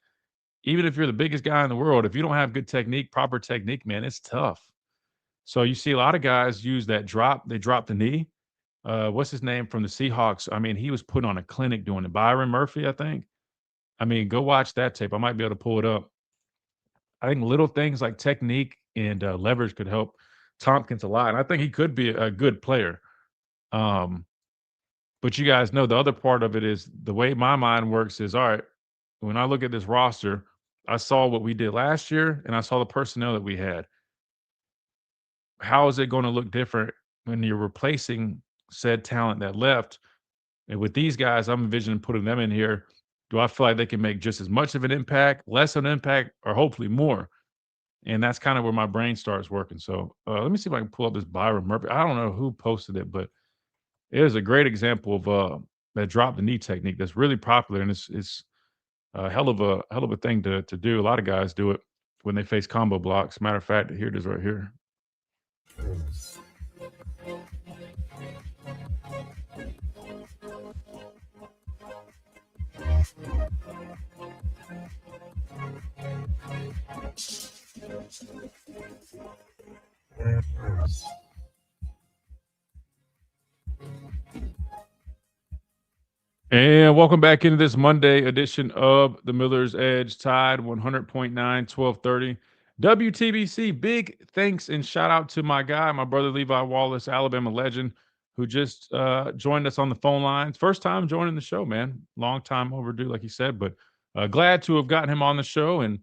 even if you're the biggest guy in the world, if you don't have good technique, proper technique, man, it's tough. So you see a lot of guys use that drop. They drop the knee. What's his name from the Seahawks? I mean, he was put on a clinic doing it. Byron Murphy, I think. I mean, go watch that tape. I might be able to pull it up. I think little things like technique and leverage could help Tompkins a lot. And I think he could be a good player. Um, but you guys know the other part of it is the way my mind works is all right, when I look at this roster, I saw what we did last year and I saw the personnel that we had. How is it going to look different when you're replacing said talent that left? And with these guys, I'm envisioning putting them in here. Do I feel like they can make just as much of an impact, less of an impact, or hopefully more? And that's kind of where my brain starts working. So let me see if I can pull up this Byron Murphy. I don't know who posted it, but it is a great example of that drop the knee technique that's really popular, and it's a hell of a thing to do. A lot of guys do it when they face combo blocks. Matter of fact, here it is right here. And welcome back into this Monday edition of the Miller's Edge. Tide 100.9, 1230. WTBC, big thanks and shout out to my guy, my brother Levi Wallace, Alabama legend, who just joined us on the phone lines. First time joining the show, man. Long time overdue, like he said, but glad to have gotten him on the show and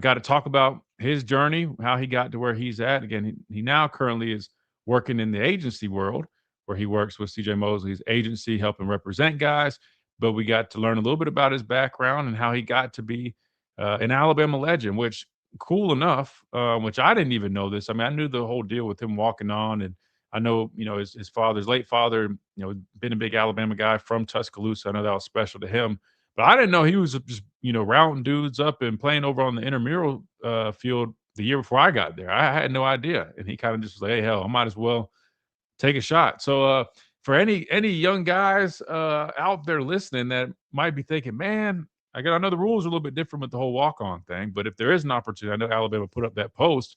got to talk about his journey, how he got to where he's at. Again, he now currently is working in the agency world, where he works with CJ Mosley's agency, helping represent guys. But we got to learn a little bit about his background and how he got to be an Alabama legend, which cool enough, which I didn't even know this. I mean, I knew the whole deal with him walking on, and I know, his father's late father, been a big Alabama guy from Tuscaloosa. I know that was special to him, but I didn't know he was just, routing dudes up and playing over on the intramural field the year before I got there. I had no idea. And he kind of just was like, hey, hell, I might as well take a shot. So for any young guys out there listening that might be thinking, man, I know the rules are a little bit different with the whole walk-on thing, but if there is an opportunity, I know Alabama put up that post.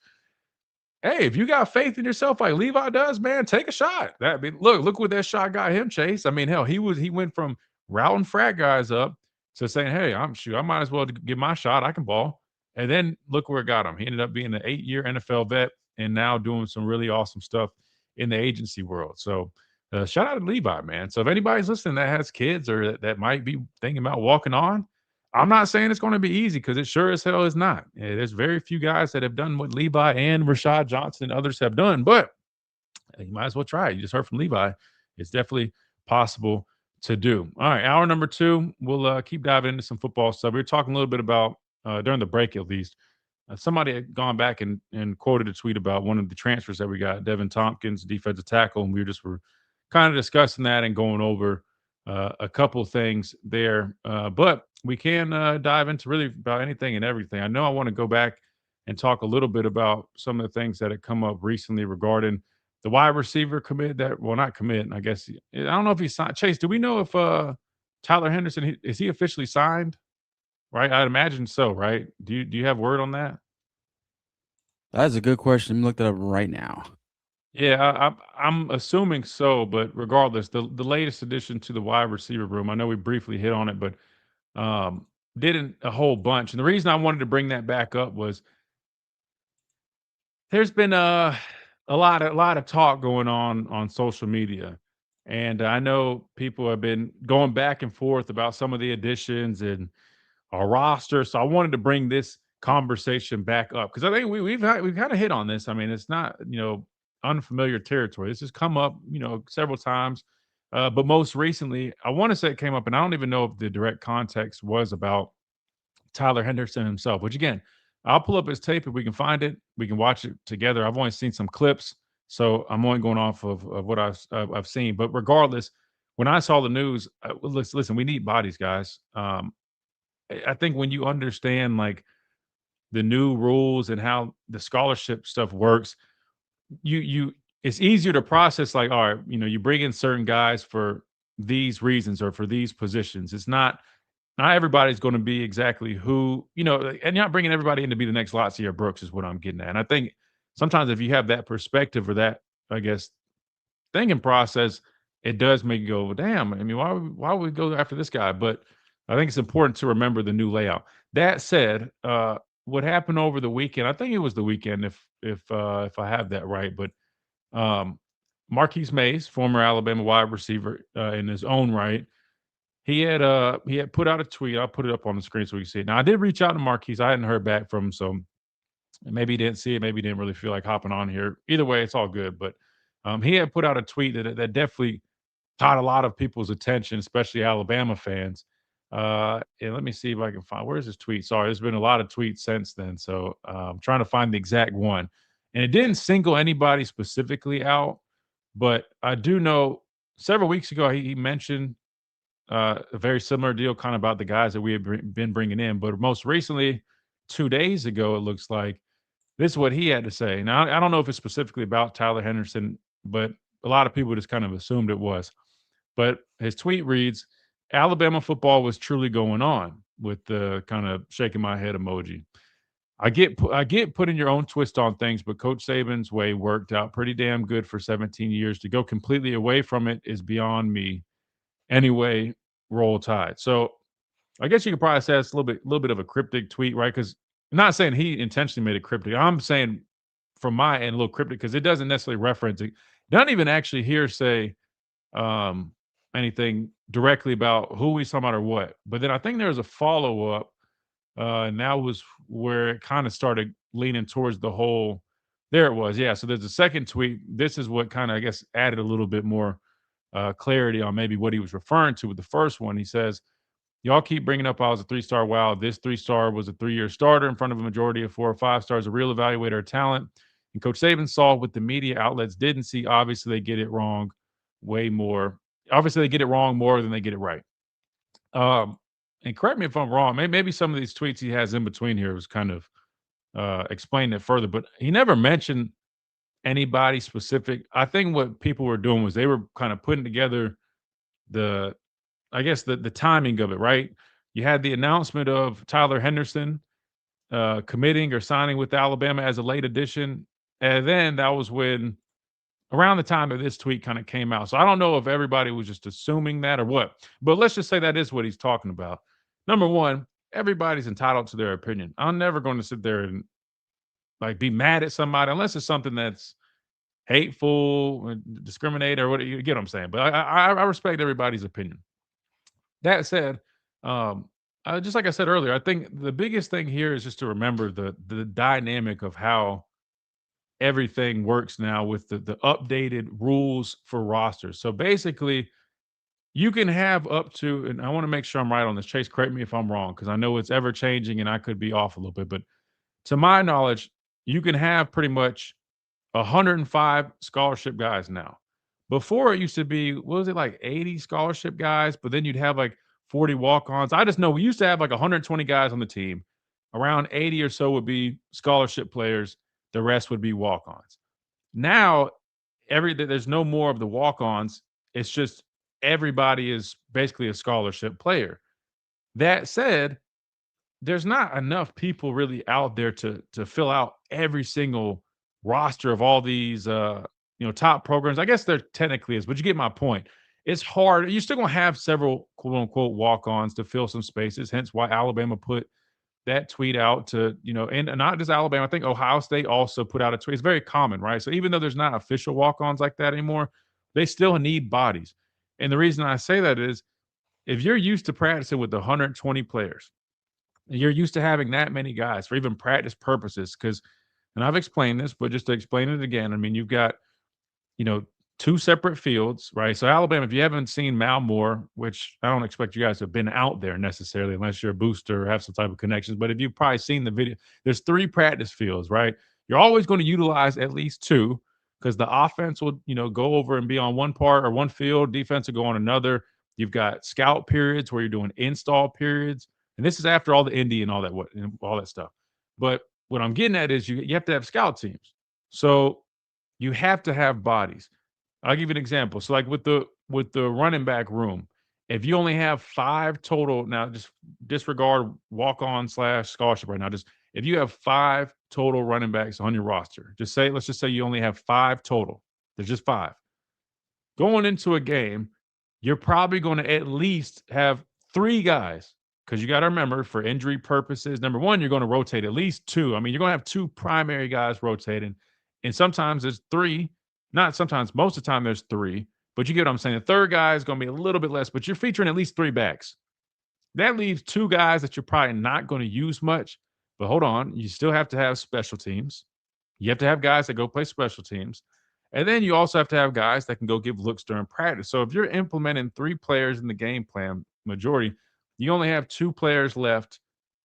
Hey, if you got faith in yourself like Levi does, man, take a shot. Look what that shot got him, Chase. I mean, hell, he went from routing frat guys up to saying, hey, I might as well give my shot. I can ball. And then look where it got him. He ended up being an 8-year NFL vet and now doing some really awesome stuff in the agency world. So shout out to Levi, man. So if anybody's listening that has kids or that might be thinking about walking on, I'm not saying it's going to be easy because it sure as hell is not. There's very few guys that have done what Levi and Rashad Johnson and others have done, but you might as well try it. You just heard from Levi. It's definitely possible to do. All right, hour number 2, we'll keep diving into some football stuff. We were talking a little bit about, during the break at least, somebody had gone back and quoted a tweet about one of the transfers that we got, Devin Tompkins, defensive tackle, and we were kind of discussing that and going over a couple of things there. But we can dive into really about anything and everything. I know I want to go back and talk a little bit about some of the things that have come up recently regarding the wide receiver commit not commit, I guess. I don't know if he signed. Chase, do we know if Tyler Henderson, is he officially signed? Right? I'd imagine so, right? Do you have word on that? That's a good question. Let me look that up right now. Yeah, I'm assuming so, but regardless, the latest addition to the wide receiver room, I know we briefly hit on it, but didn't a whole bunch. And the reason I wanted to bring that back up was there's been a lot of talk going on social media, and I know people have been going back and forth about some of the additions and our roster. So I wanted to bring this conversation back up because I think we've kind of hit on this. I mean, it's not unfamiliar territory. This has come up several times, but most recently, I want to say it came up, and I don't even know if the direct context was about Tyler Henderson himself. Which again, I'll pull up his tape if we can find it. We can watch it together. I've only seen some clips, so I'm only going off of what I've seen. But regardless, when I saw the news, listen, we need bodies, guys. I think when you understand like the new rules and how the scholarship stuff works, you it's easier to process like, all right, you bring in certain guys for these reasons or for these positions. It's not everybody's going to be exactly who, and you're not bringing everybody in to be the next Latzia Brooks is what I'm getting at. And I think sometimes if you have that perspective or that, I guess, thinking process, it does make you go, well, damn. I mean, why would we go after this guy? But I think it's important to remember the new layout. That said, what happened over the weekend? I think it was the weekend, if I have that right. But um, Marquise Mays, former Alabama wide receiver, in his own right, he had put out a tweet. I'll put it up on the screen so we can see it. Now I did reach out to Marquise. I hadn't heard back from him, so maybe he didn't see it. Maybe he didn't really feel like hopping on here. Either way, it's all good. But he had put out a tweet that definitely caught a lot of people's attention, especially Alabama fans. And let me see if I can find where's his tweet. Sorry, there's been a lot of tweets since then, so I'm trying to find the exact one. And it didn't single anybody specifically out, but I do know several weeks ago he mentioned a very similar deal, kind of about the guys that we have been bringing in. But most recently, 2 days ago, it looks like this is what he had to say. Now I don't know if it's specifically about Tyler Henderson, but a lot of people just kind of assumed it was. But his tweet reads, Alabama football was truly going on, with the kind of shaking my head emoji. I get putting your own twist on things, but Coach Saban's way worked out pretty damn good for 17 years. To go completely away from it is beyond me. Anyway, roll tide. So I guess you could probably say it's a little bit of a cryptic tweet, right? Because I'm not saying he intentionally made it cryptic. I'm saying from my end, a little cryptic because it doesn't necessarily reference it. Don't even actually hear say um, anything directly about who he's talking about or what. But then I think there was a follow up, and that was where it kind of started leaning towards the whole. There it was, yeah. So there's a second tweet. This is what kind of I guess added a little bit more clarity on maybe what he was referring to with the first one. He says, y'all keep bringing up I was a 3-star. Wow, this 3-star was a 3-year starter in front of a majority of 4 or 5 stars, a real evaluator of talent. And Coach Saban saw what the media outlets didn't see. Obviously, they get it wrong way more. Obviously, they get it wrong more than they get it right. And correct me if I'm wrong. Maybe some of these tweets he has in between here was kind of explaining it further, but he never mentioned anybody specific. I think what people were doing was they were kind of putting together the I guess the timing of it, right? You had the announcement of Tyler Henderson committing or signing with Alabama as a late addition, and then that was when around the time of this tweet kind of came out. So I don't know if everybody was just assuming that or what, but let's just say that is what he's talking about. Number one, everybody's entitled to their opinion. I'm never going to sit there and like be mad at somebody unless it's something that's hateful, discriminate, or what you get what I'm saying. But I respect everybody's opinion. That said, just like I said earlier, I think the biggest thing here is just to remember the dynamic of how everything works now with the updated rules for rosters. So basically, you can have up to, and I want to make sure I'm right on this. Chase, correct me if I'm wrong, because I know it's ever changing and I could be off a little bit. But to my knowledge, you can have pretty much 105 scholarship guys now. Before it used to be, what was it, like 80 scholarship guys, but then you'd have like 40 walk-ons. I just know we used to have like 120 guys on the team. Around 80 or so would be scholarship players. The rest would be walk-ons. Now, there's no more of the walk-ons. It's just everybody is basically a scholarship player. That said, there's not enough people really out there to fill out every single roster of all these top programs. I guess there technically is, but you get my point. It's hard. You're still gonna have several quote unquote walk-ons to fill some spaces, hence why Alabama put that tweet out to, and not just Alabama. I think Ohio State also put out a tweet. It's very common, right? So even though there's not official walk-ons like that anymore, they still need bodies. And the reason I say that is if you're used to practicing with 120 players, you're used to having that many guys for even practice purposes, because, and I've explained this, but just to explain it again, I mean, you've got, two separate fields, right? So Alabama, if you haven't seen Mal Moore, which I don't expect you guys to have been out there necessarily unless you're a booster or have some type of connections, but if you've probably seen the video, there's 3 practice fields, right? You're always going to utilize at least 2, because the offense will, go over and be on one part or one field, defense will go on another. You've got scout periods where you're doing install periods, and this is after all the Indy and all that stuff. But what I'm getting at is you have to have scout teams. So you have to have bodies. I'll give you an example. So, like with the running back room, if you only have 5 total, now just disregard walk-on / scholarship right now. Just if you have 5 total running backs on your roster, let's just say you only have 5 total. There's just 5. Going into a game, you're probably going to at least have 3 guys, because you got to remember, for injury purposes, number one, you're going to rotate at least 2. I mean, you're going to have 2 primary guys rotating, and sometimes there's 3. Not sometimes, most of the time there's 3, but you get what I'm saying. The third guy is going to be a little bit less, but you're featuring at least 3 backs. That leaves 2 guys that you're probably not going to use much. But hold on, you still have to have special teams. You have to have guys that go play special teams. And then you also have to have guys that can go give looks during practice. So if you're implementing 3 players in the game plan majority, you only have 2 players left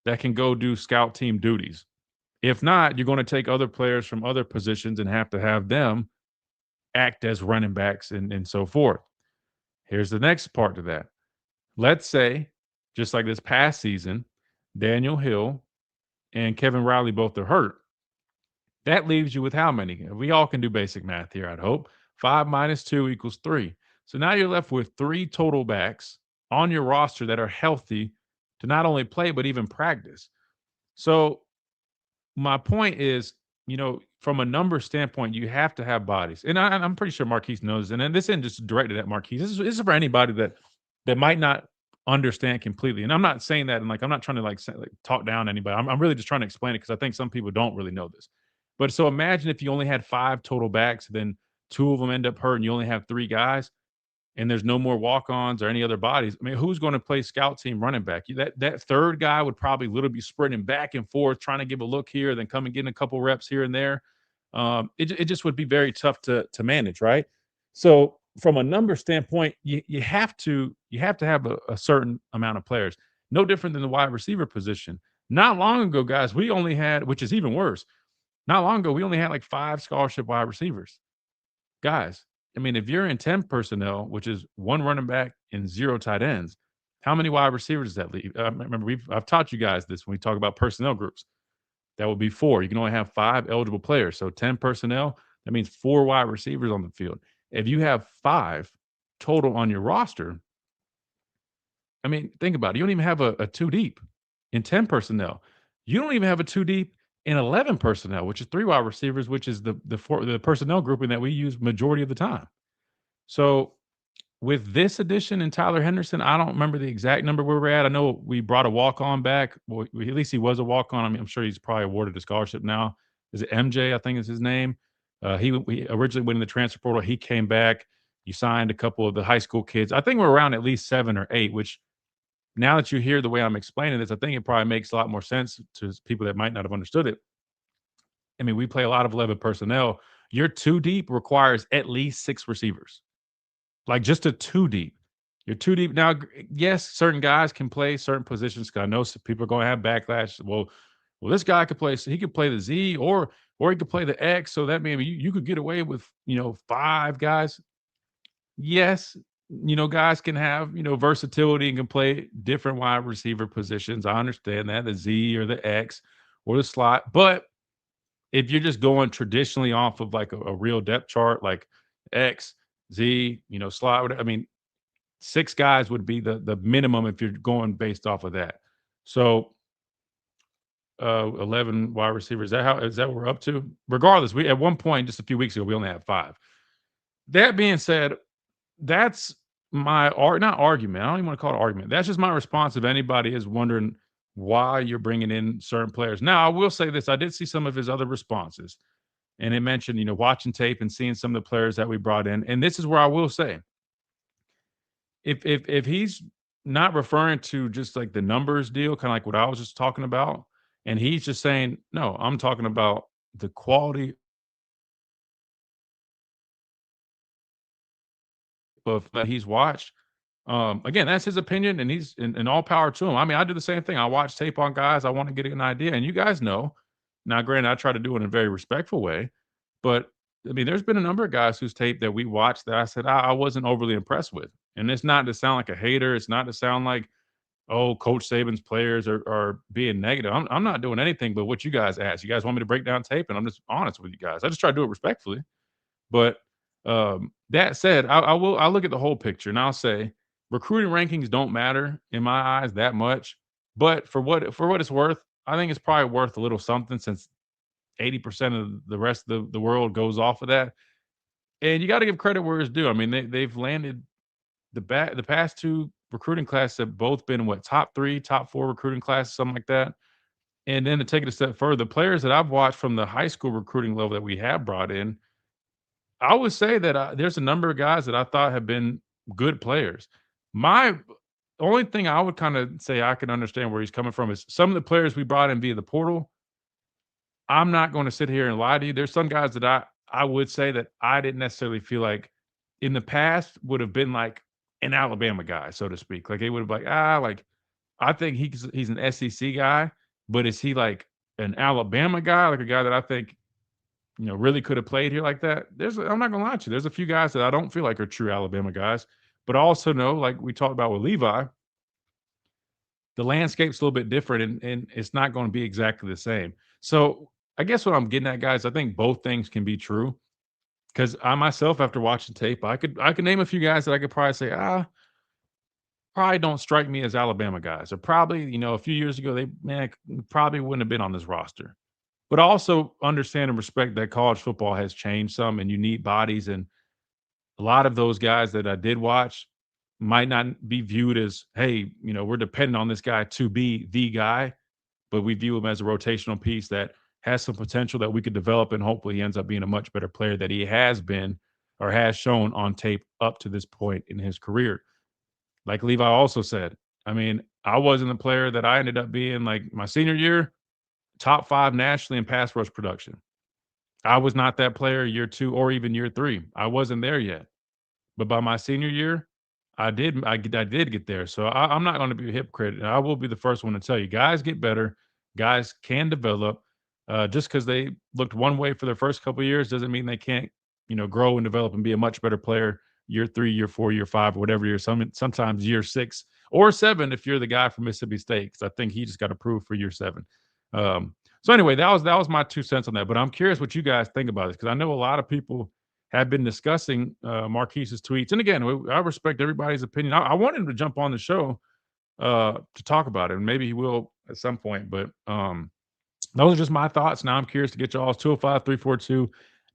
that can go do scout team duties. If not, you're going to take other players from other positions and have to have them act as running backs and so forth. Here's the next part to that. Let's say, just like this past season, Daniel Hill and Kevin Riley both are hurt. That leaves you with how many? We all can do basic math here, I'd hope. 5 minus 2 equals 3. So now you're left with 3 total backs on your roster that are healthy to not only play, but even practice. So my point is, from a number standpoint, you have to have bodies. And I'm pretty sure Marquise knows. And then this isn't just directed at Marquise. This is for anybody that might not understand completely. And I'm not saying that, and I'm not trying to talk down anybody. I'm really just trying to explain it, because I think some people don't really know this. But so imagine if you only had 5 total backs, then 2 of them end up hurt, and you only have 3 guys, and there's no more walk-ons or any other bodies. I mean, who's going to play scout team running back? That third guy would probably literally be sprinting back and forth, trying to give a look here, then come and get a couple reps here and there. It just would be very tough to manage, right? So from a number standpoint, you have to have a certain amount of players. No different than the wide receiver position. Not long ago, guys, we only had, which is even worse, not long ago, we only had like 5 scholarship wide receivers. Guys, I mean, if you're in 10 personnel, which is 1 running back and 0 tight ends, how many wide receivers does that leave? Remember, I've taught you guys this when we talk about personnel groups. That would be 4. You can only have 5 eligible players. So 10 personnel, that means 4 wide receivers on the field. If you have 5 total on your roster, I mean, think about it. You don't even have a 2 deep in 10 personnel. You don't even have a 2 deep in 11 personnel, which is 3 wide receivers, which is the personnel grouping that we use majority of the time. So with this addition in Tyler Henderson, I don't remember the exact number where we're at. I know we brought a walk-on back. Well, at least he was a walk-on. I mean, I'm sure he's probably awarded a scholarship now. Is it MJ? I think is his name. He originally went in the transfer portal. He came back. You signed a couple of the high school kids. I think we're around at least 7 or 8, which now that you hear the way I'm explaining this, I think it probably makes a lot more sense to people that might not have understood it. I mean, we play a lot of 11 personnel. Your 2 deep requires at least 6 receivers. Like just a 2 deep. You're 2 deep. Now, yes, certain guys can play certain positions, because I know some people are going to have backlash. Well, this guy could play, so he could play the Z or he could play the X. So that means you could get away with, 5 guys. Yes, guys can have, versatility and can play different wide receiver positions. I understand that, the Z or the X or the slot. But if you're just going traditionally off of like a real depth chart, like X, Z, slot, I mean, 6 guys would be the minimum if you're going based off of that. So 11 wide receivers. Is that what we're up to? Regardless, we at one point just a few weeks ago, we only had 5. That being said, that's my not argument. I don't even want to call it argument. That's just my response if anybody is wondering why you're bringing in certain players. Now, I will say this: I did see some of his other responses, and it mentioned, watching tape and seeing some of the players that we brought in. And this is where I will say, if he's not referring to just like the numbers deal, kind of like what I was just talking about, and he's just saying, no, I'm talking about the quality of that he's watched. Again, that's his opinion, and he's in all power to him. I mean, I do the same thing. I watch tape on guys. I want to get an idea, and you guys know. Now, granted, I try to do it in a very respectful way, but I mean, there's been a number of guys whose tape that we watched that I said I wasn't overly impressed with, and it's not to sound like a hater. It's not to sound like, oh, Coach Saban's players are being negative. I'm not doing anything but what you guys asked. You guys want me to break down tape, and I'm just honest with you guys. I just try to do it respectfully. But that said, I'll look at the whole picture and I'll say recruiting rankings don't matter in my eyes that much. But for what it's worth, I think it's probably worth a little something since 80% of the rest of the world goes off of that. And you got to give credit where it's due. I mean, they've landed the past two recruiting classes have both been what, top three, top four recruiting classes, something like that. And then to take it a step further, the players that I've watched from the high school recruiting level that we have brought in, I would say that there's a number of guys that I thought have been good players. My only thing I would kind of say I can understand where he's coming from is some of the players we brought in via the portal. I'm not going to sit here and lie to you. There's some guys that I would say that I didn't necessarily feel like in the past would have been like an Alabama guy, so to speak. Like they would have like, like I think he's an SEC guy, but is he like an Alabama guy, like a guy that I think really could have played here like that? I'm not gonna lie to you. There's a few guys that I don't feel like are true Alabama guys, but I also know, like we talked about with Levi, the landscape's a little bit different and it's not going to be exactly the same. So I guess what I'm getting at, guys, I think both things can be true. Because I myself, after watching tape, I could name a few guys that I could probably say, probably don't strike me as Alabama guys. Or probably, a few years ago, probably wouldn't have been on this roster. But I also understand and respect that college football has changed some and you need bodies. And a lot of those guys that I did watch might not be viewed as, hey, we're dependent on this guy to be the guy, but we view him as a rotational piece that has some potential that we could develop. And hopefully he ends up being a much better player that he has been or has shown on tape up to this point in his career. Like Levi also said, I mean, I wasn't the player that I ended up being like my senior year, top 5 nationally in pass rush production. I was not that player year 2 or even year 3. I wasn't there yet. But by my senior year, I did get there. So I'm not going to be a hypocrite. And I will be the first one to tell you, guys get better. Guys can develop. Just because they looked one way for their first couple of years doesn't mean they can't, grow and develop and be a much better player year 3, year 4, year 5, whatever year. Sometimes year 6 or 7 if you're the guy from Mississippi State. Because I think he just got approved for year 7. So anyway, that was my 2 cents on that. But I'm curious what you guys think about this because I know a lot of people have been discussing Marquise's tweets. And again, I respect everybody's opinion. I wanted him to jump on the show to talk about it, and maybe he will at some point. But those are just my thoughts. Now I'm curious to get y'all's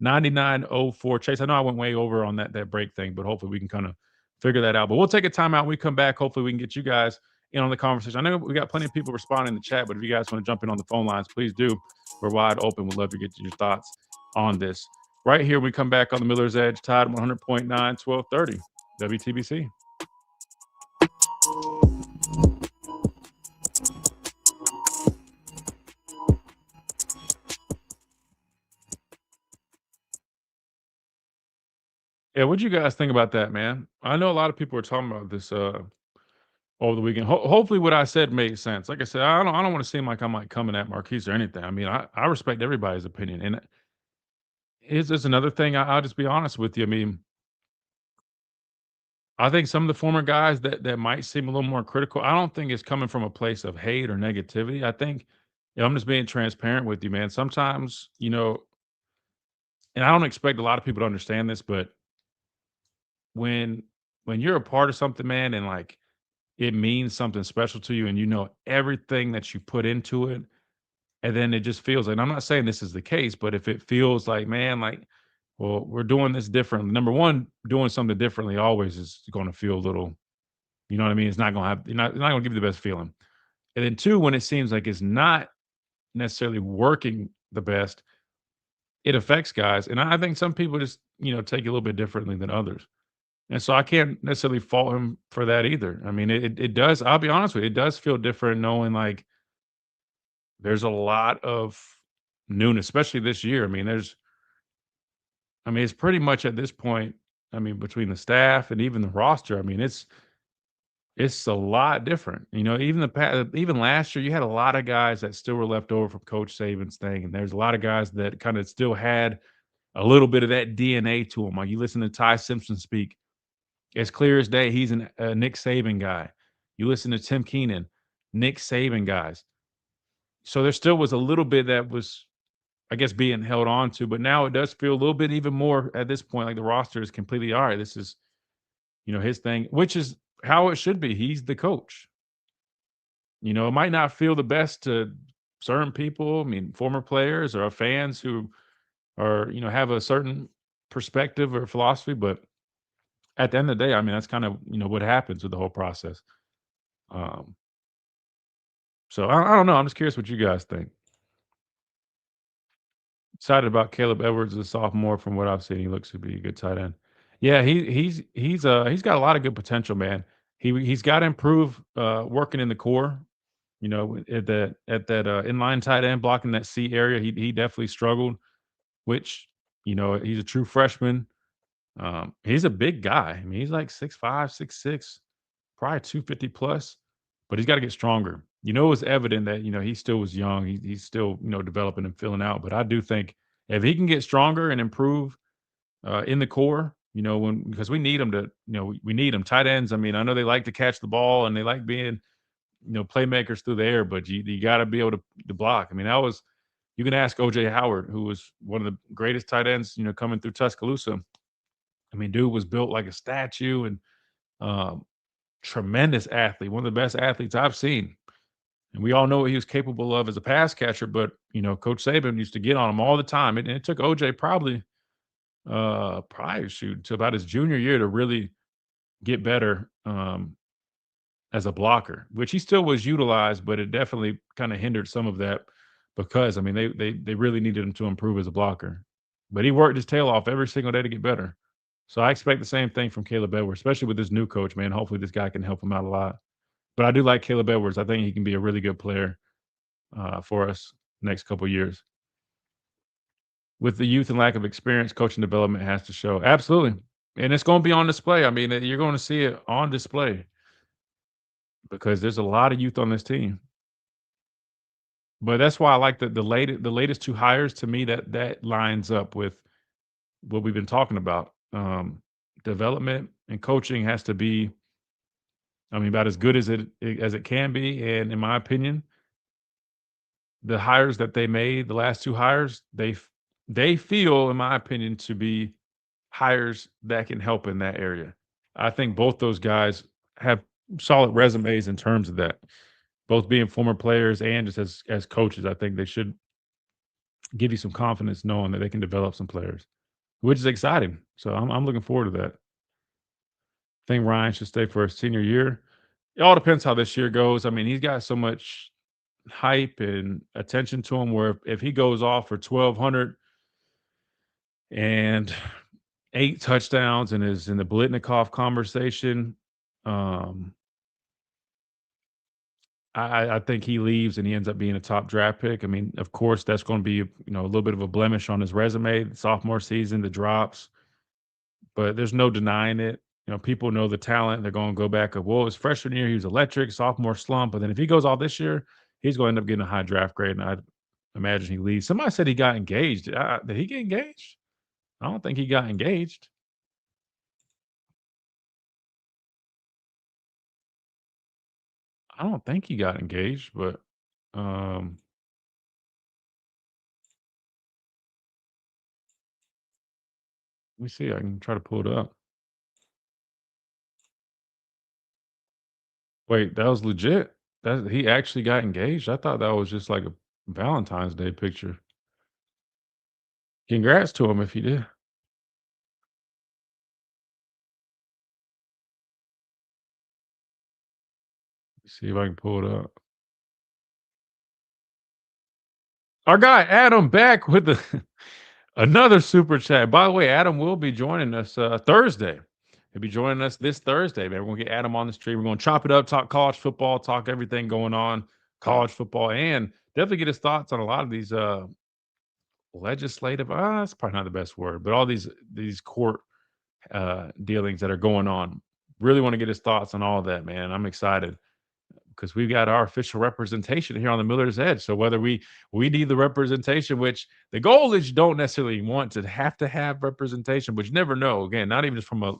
205-342-9904. Chase, I know I went way over on that break thing, but hopefully we can kind of figure that out. But we'll take a timeout. When we come back, hopefully we can get you guys in on the conversation. I know we got plenty of people responding in the chat, but if you guys want to jump in on the phone lines, please do. We're wide open. We'd love to get your thoughts on this. Right here, we come back on the Miller's Edge, Tide 100.9, 1230, WTBC. Yeah, what'd you guys think about that, man? I know a lot of people are talking about this over the weekend. Hopefully, what I said made sense. Like I said, I don't want to seem like I'm like coming at Marquise or anything. I mean, I respect everybody's opinion, and is this another thing? I'll just be honest with you. I mean, I think some of the former guys that might seem a little more critical, I don't think it's coming from a place of hate or negativity. I think, I'm just being transparent with you, man. Sometimes, and I don't expect a lot of people to understand this, but when when you're a part of something, man, and like it means something special to you, and everything that you put into it, and then it just feels like, and I'm not saying this is the case, but if it feels like, man, like, well, we're doing this different. Number one, doing something differently always is going to feel a little, you know what I mean? It's not going to have, you're not going to give you the best feeling. And then two, when it seems like it's not necessarily working the best, it affects guys. And I think some people just, take it a little bit differently than others. And so I can't necessarily fault him for that either. I mean, it does, I'll be honest with you, it does feel different knowing like there's a lot of newness, especially this year. It's pretty much at this point, between the staff and even the roster, it's a lot different. Even even last year, you had a lot of guys that still were left over from Coach Saban's thing, and there's a lot of guys that kind of still had a little bit of that DNA to them. Like you listen to Ty Simpson speak, it's clear as day he's a Nick Saban guy. You listen to Tim Keenan, Nick Saban guys. So there still was a little bit that was, I guess, being held on to, but now it does feel a little bit even more at this point like the roster is completely all right. This is, his thing, which is how it should be. He's the coach. It might not feel the best to certain people. Former players or fans who are, have a certain perspective or philosophy, but at the end of the day, that's kind of, what happens with the whole process. Um, so I don't know. I'm just curious what you guys think. Excited about Caleb Edwards as a sophomore. From what I've seen, he looks to be a good tight end. Yeah, he's got a lot of good potential, man. He's got to improve working in the core. At that inline tight end blocking that C area, he definitely struggled. Which he's a true freshman. He's a big guy. He's like 6'5", 6'6", probably 250 plus, but he's got to get stronger. It was evident that he still was young. He's still developing and filling out. But I do think if he can get stronger and improve in the core, because we need him to, we need him. Tight ends. I know they like to catch the ball and they like being playmakers through the air, but you got to be able to block. That was, you can ask OJ Howard, who was one of the greatest tight ends coming through Tuscaloosa. Dude was built like a statue and um, tremendous athlete, one of the best athletes I've seen. And we all know what he was capable of as a pass catcher, but Coach Saban used to get on him all the time. And it took OJ probably shoot to about his junior year to really get better as a blocker, which he still was utilized, but it definitely kind of hindered some of that because they really needed him to improve as a blocker. But he worked his tail off every single day to get better. So I expect the same thing from Caleb Edwards, especially with this new coach, man. Hopefully this guy can help him out a lot. But I do like Caleb Edwards. I think he can be a really good player for us next couple of years. With the youth and lack of experience, coaching development has to show. Absolutely. And it's going to be on display. You're going to see it on display because there's a lot of youth on this team. But that's why I like the latest two hires. To me, that lines up with what we've been talking about. Development and coaching has to be, about as good as it can be. And in my opinion, the hires that they made, the last two hires, they feel, in my opinion, to be hires that can help in that area. I think both those guys have solid resumes in terms of that. Both being former players and just as coaches, I think they should give you some confidence knowing that they can develop some players, which is exciting. So I'm looking forward to that. I think Ryan should stay for his senior year. It all depends how this year goes. He's got so much hype and attention to him where if he goes off for 1,200 and 8 touchdowns and is in the Blitnikoff conversation, um, I think he leaves and he ends up being a top draft pick. Of course, that's going to be a little bit of a blemish on his resume. The sophomore season, the drops, but there's no denying it. People know the talent. They're going to go back of, well, his freshman year he was electric, sophomore slump, but then if he goes all this year, he's going to end up getting a high draft grade, and I imagine he leaves. Somebody said he got engaged. Did he get engaged? I don't think he got engaged. I don't think he got engaged, but um, let me see. I can try to pull it up. Wait, that was legit? That he actually got engaged? I thought that was just like a Valentine's Day picture. Congrats to him if he did. Let's see if I can pull it up. Our guy Adam back with another super chat. By the way, Adam will be joining us Thursday. He'll be joining us this Thursday, man. We're going to get Adam on the stream. We're going to chop it up, talk college football, talk everything going on college football, and definitely get his thoughts on a lot of these legislative. That's probably not the best word, but all these court dealings that are going on. Really want to get his thoughts on all of that, man. I'm excited because we've got our official representation here on the Miller's Edge. So whether we need the representation, which the goal is you don't necessarily want to have representation, but you never know. Again, not even just from a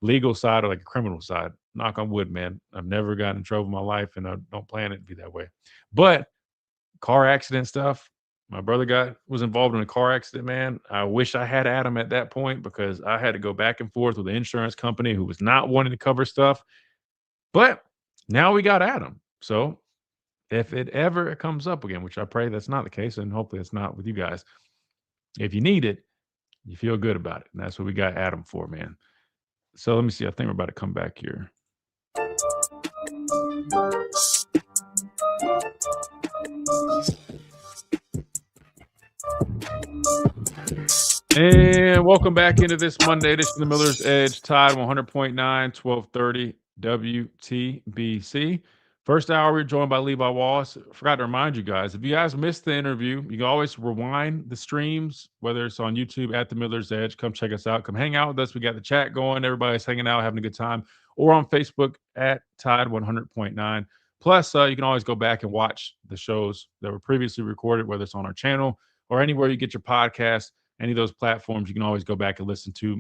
legal side or like a criminal side. Knock on wood, man. I've never gotten in trouble in my life, and I don't plan it to be that way. But car accident stuff. My brother was involved in a car accident, man. I wish I had Adam at that point because I had to go back and forth with the insurance company who was not wanting to cover stuff. But now we got Adam. So if it ever comes up again, which I pray that's not the case, and hopefully it's not with you guys, if you need it, you feel good about it. And that's what we got Adam for, man. So let me see. I think we're about to come back here. And welcome back into this Monday edition of the Miller's Edge, Tide 100.9, 1230 WTBC. First hour, we're joined by Levi Wallace. Forgot to remind you guys, if you guys missed the interview, you can always rewind the streams, whether it's on YouTube at the Miller's Edge. Come check us out. Come hang out with us. We got the chat going. Everybody's hanging out, having a good time. Or on Facebook at Tide 100.9. Plus, you can always go back and watch the shows that were previously recorded, whether it's on our channel or anywhere you get your podcast. Any of those platforms, you can always go back and listen to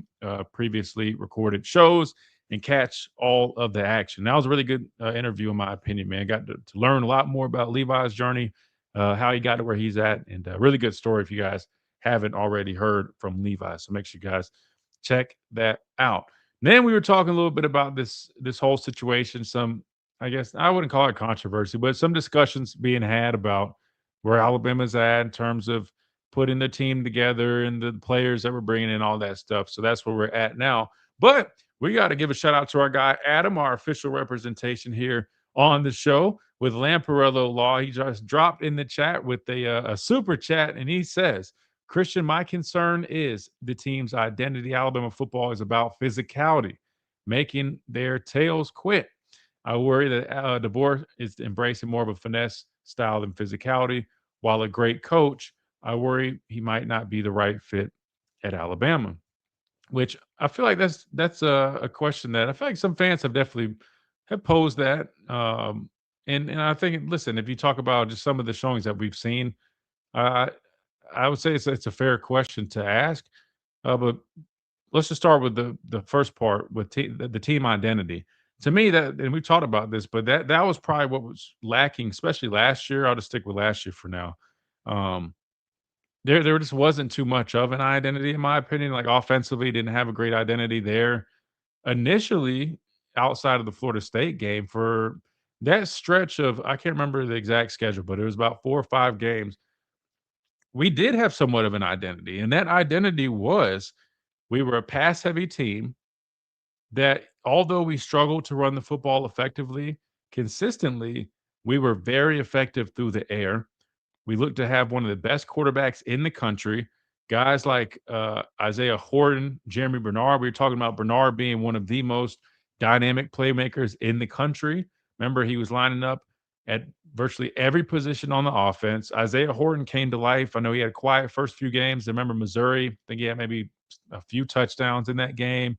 previously recorded shows and catch all of the action. That was a really good interview, in my opinion, man. Got to learn a lot more about Levi's journey, how he got to where he's at, and a really good story if you guys haven't already heard from Levi. So make sure you guys check that out. And then we were talking a little bit about this whole situation. Some, I guess, I wouldn't call it controversy, but some discussions being had about where Alabama's at in terms of putting the team together and the players that we're bringing in, all that stuff. So that's where we're at now. But we got to give a shout out to our guy, Adam, our official representation here on the show with Lamparello Law. He just dropped in the chat with a super chat, and he says, Christian, my concern is the team's identity. Alabama football is about physicality, making their tails quit. I worry that DeBoer is embracing more of a finesse style than physicality. While a great coach, I worry he might not be the right fit at Alabama, which I feel like that's a question that I feel like some fans have definitely posed that. And I think, listen, if you talk about just some of the showings that we've seen, I would say it's a fair question to ask. But let's just start with the first part with the team identity. To me, that, and we've talked about this, but that was probably what was lacking, especially last year. I'll just stick with last year for now. There just wasn't too much of an identity, in my opinion. Like offensively, didn't have a great identity there. Initially, outside of the Florida State game, for that stretch of, I can't remember the exact schedule, but it was about 4 or 5 games. We did have somewhat of an identity, and that identity was we were a pass-heavy team that, although we struggled to run the football effectively, consistently, we were very effective through the air. We look to have one of the best quarterbacks in the country. Guys like Isaiah Horton, Jeremy Bernard. We were talking about Bernard being one of the most dynamic playmakers in the country. Remember, he was lining up at virtually every position on the offense. Isaiah Horton came to life. I know he had a quiet first few games. I remember Missouri. I think he had maybe a few touchdowns in that game.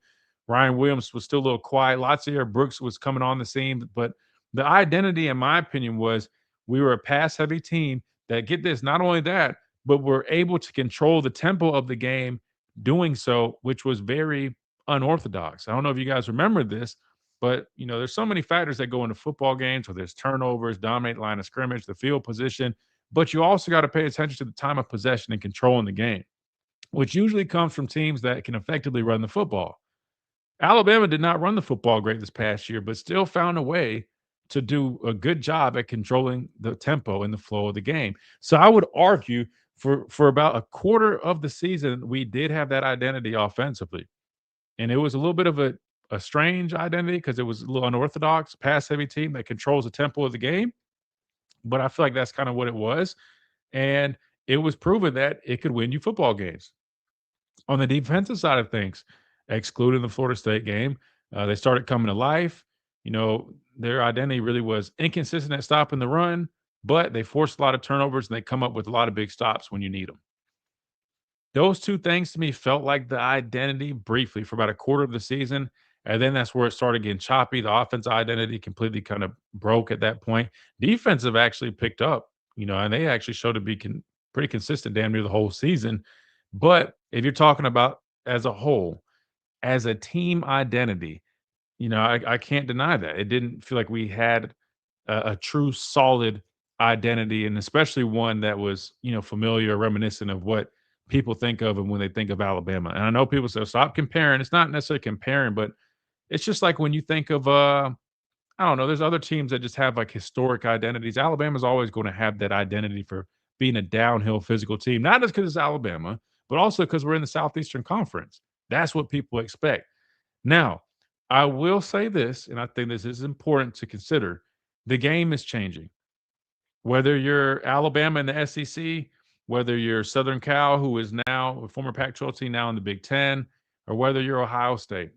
Ryan Williams was still a little quiet. Latsier Brooks was coming on the scene. But the identity, in my opinion, was we were a pass-heavy team that, get this, not only that, but we're able to control the tempo of the game doing so, which was very unorthodox. I don't know if you guys remember this, but, there's so many factors that go into football games, whether it's turnovers, dominate line of scrimmage, the field position, but you also got to pay attention to the time of possession and controlling the game, which usually comes from teams that can effectively run the football. Alabama did not run the football great this past year, but still found a way to do a good job at controlling the tempo and the flow of the game. So I would argue for about a quarter of the season, we did have that identity offensively. And it was a little bit of a strange identity because it was a little unorthodox, pass-heavy team that controls the tempo of the game. But I feel like that's kind of what it was. And it was proven that it could win you football games. On the defensive side of things, excluding the Florida State game, they started coming to life. Their identity really was inconsistent at stopping the run, but they forced a lot of turnovers and they come up with a lot of big stops when you need them. Those two things to me felt like the identity briefly for about a quarter of the season. And then that's where it started getting choppy. The offensive identity completely kind of broke at that point. Defensive actually picked up, and they actually showed to be pretty consistent damn near the whole season. But if you're talking about as a whole, as a team identity, I can't deny that. It didn't feel like we had a true solid identity, and especially one that was, familiar, reminiscent of what people think of and when they think of Alabama. And I know people say, stop comparing. It's not necessarily comparing, but it's just like when you think of I don't know, there's other teams that just have like historic identities. Alabama's always going to have that identity for being a downhill physical team, not just because it's Alabama, but also because we're in the Southeastern Conference. That's what people expect. Now, I will say this, and I think this is important to consider. The game is changing. Whether you're Alabama in the SEC, whether you're Southern Cal, who is now a former Pac-12 team now in the Big Ten, or whether you're Ohio State,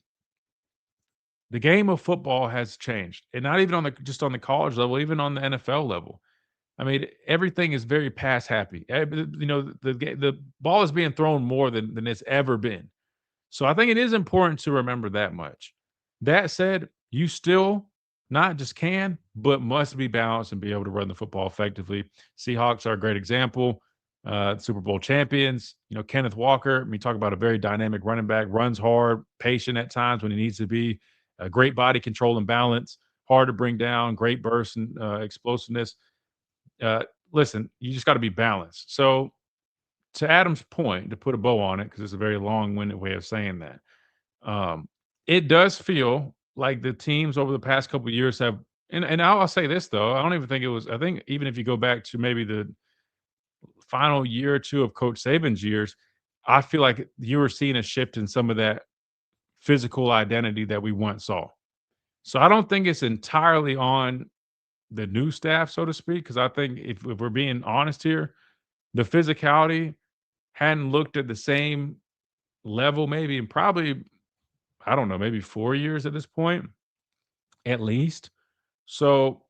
the game of football has changed, and not even just on the college level, even on the NFL level. I mean, everything is very pass happy. The ball is being thrown more than it's ever been. So I think it is important to remember that much. That said, you still not just can, but must be balanced and be able to run the football effectively. Seahawks are a great example. Super Bowl champions. Kenneth Walker. I mean, talk about a very dynamic running back. Runs hard, patient at times when he needs to be. Great body control and balance. Hard to bring down. Great burst and explosiveness. Listen, you just got to be balanced. So, to Adam's point, to put a bow on it, because it's a very long-winded way of saying that, it does feel like the teams over the past couple of years have, and I'll say this though, I don't even think it was. I think even if you go back to maybe the final year or two of Coach Saban's years, I feel like you were seeing a shift in some of that physical identity that we once saw. So I don't think it's entirely on the new staff, so to speak, because I think if we're being honest here, the physicality hadn't looked at the same level maybe in probably, I don't know, maybe 4 years at this point, at least. So,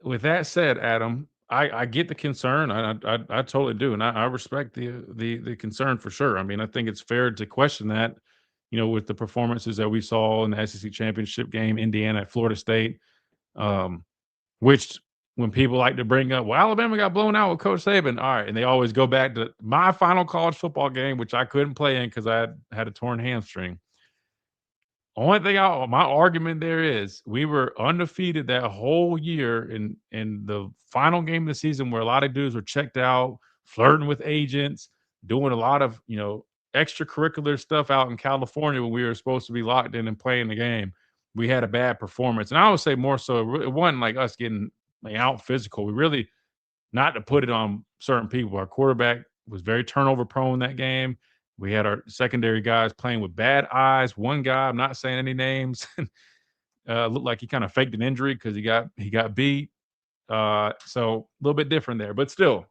with that said, Adam, I get the concern. I totally do, and I respect the concern for sure. I mean, I think it's fair to question that, with the performances that we saw in the SEC championship game, Indiana at Florida State, which when people like to bring up, well, Alabama got blown out with Coach Saban. All right, and they always go back to my final college football game, which I couldn't play in because I had a torn hamstring. Only thing my argument there is we were undefeated that whole year in the final game of the season where a lot of dudes were checked out, flirting with agents, doing a lot of, extracurricular stuff out in California when we were supposed to be locked in and playing the game. We had a bad performance. And I would say more so it wasn't like us getting like out physical. We really, not to put it on certain people, our quarterback was very turnover prone that game. We had our secondary guys playing with bad eyes. One guy, I'm not saying any names, looked like he kind of faked an injury because he got beat. So a little bit different there, but still,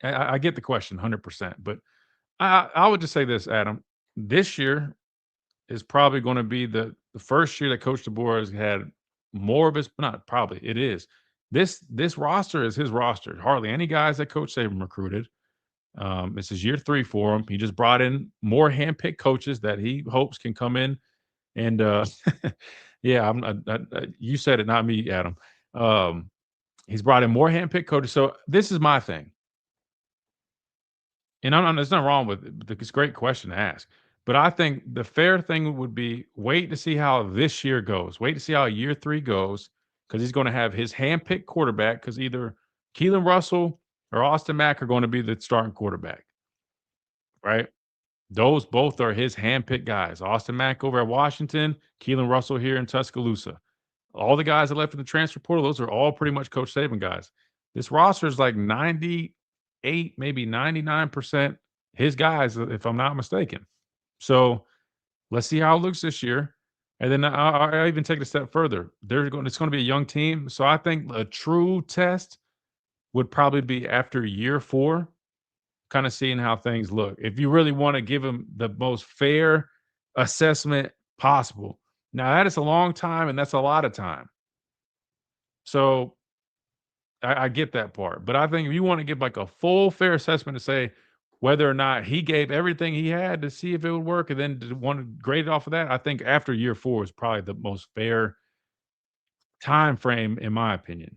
I get the question 100%. But I would just say this, Adam. This year is probably going to be the first year that Coach DeBoer has had more of his, not probably, it is. This roster is his roster. Hardly any guys that Coach Saban recruited. This is year 3 for him. He just brought in more handpicked coaches that he hopes can come in and yeah, you said it, not me, Adam. He's brought in more handpicked coaches. So this is my thing, and there's nothing wrong with it. It's a great question to ask, but I think the fair thing would be wait to see how this year goes. Wait to see how year 3 goes because he's going to have his handpicked quarterback because either Keelan Russell or Austin Mack are going to be the starting quarterback, right? Those both are his handpicked guys. Austin Mack over at Washington, Keelan Russell here in Tuscaloosa. All the guys that left in the transfer portal, those are all pretty much Coach Saban guys. This roster is like 98, maybe 99% his guys, if I'm not mistaken. So let's see how it looks this year. And then I even take it a step further. It's going to be a young team. So I think a true test would probably be after year 4, kind of seeing how things look. If you really want to give him the most fair assessment possible. Now, that is a long time, and that's a lot of time. So I get that part. But I think if you want to give like a full fair assessment to say whether or not he gave everything he had to see if it would work and then to want to grade it off of that, I think after year 4 is probably the most fair time frame, in my opinion.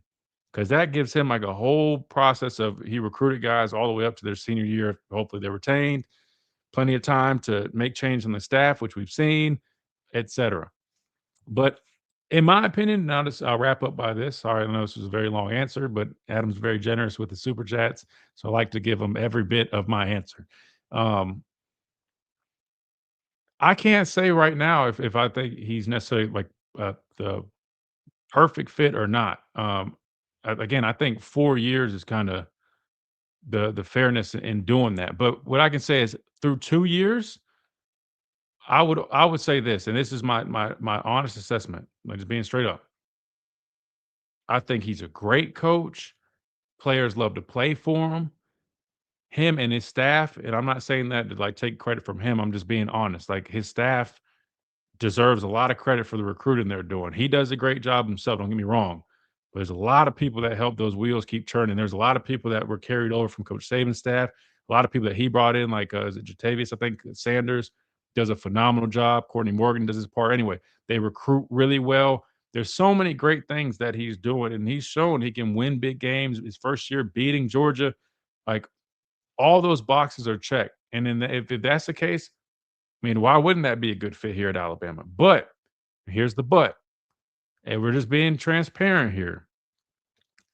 Because that gives him like a whole process of he recruited guys all the way up to their senior year. Hopefully they're retained. Plenty of time to make change on the staff, which we've seen, etc. But in my opinion, now I'll wrap up by this. Sorry, I know this was a very long answer, but Adam's very generous with the super chats, so I like to give him every bit of my answer. I can't say right now if I think he's necessarily like the perfect fit or not. Again, I think 4 years is kind of the fairness in doing that. But what I can say is through 2 years, I would say this, and this is my honest assessment, like just being straight up. I think he's a great coach. Players love to play for him. Him and his staff, and I'm not saying that to like take credit from him. I'm just being honest. Like his staff deserves a lot of credit for the recruiting they're doing. He does a great job himself, don't get me wrong. But there's a lot of people that help those wheels keep churning. There's a lot of people that were carried over from Coach Saban's staff. A lot of people that he brought in, like is it Jatavius? I think Sanders does a phenomenal job. Courtney Morgan does his part. Anyway, they recruit really well. There's so many great things that he's doing, and he's shown he can win big games. His first year beating Georgia, like all those boxes are checked. And then if that's the case, I mean, why wouldn't that be a good fit here at Alabama? But here's the but, and we're just being transparent here.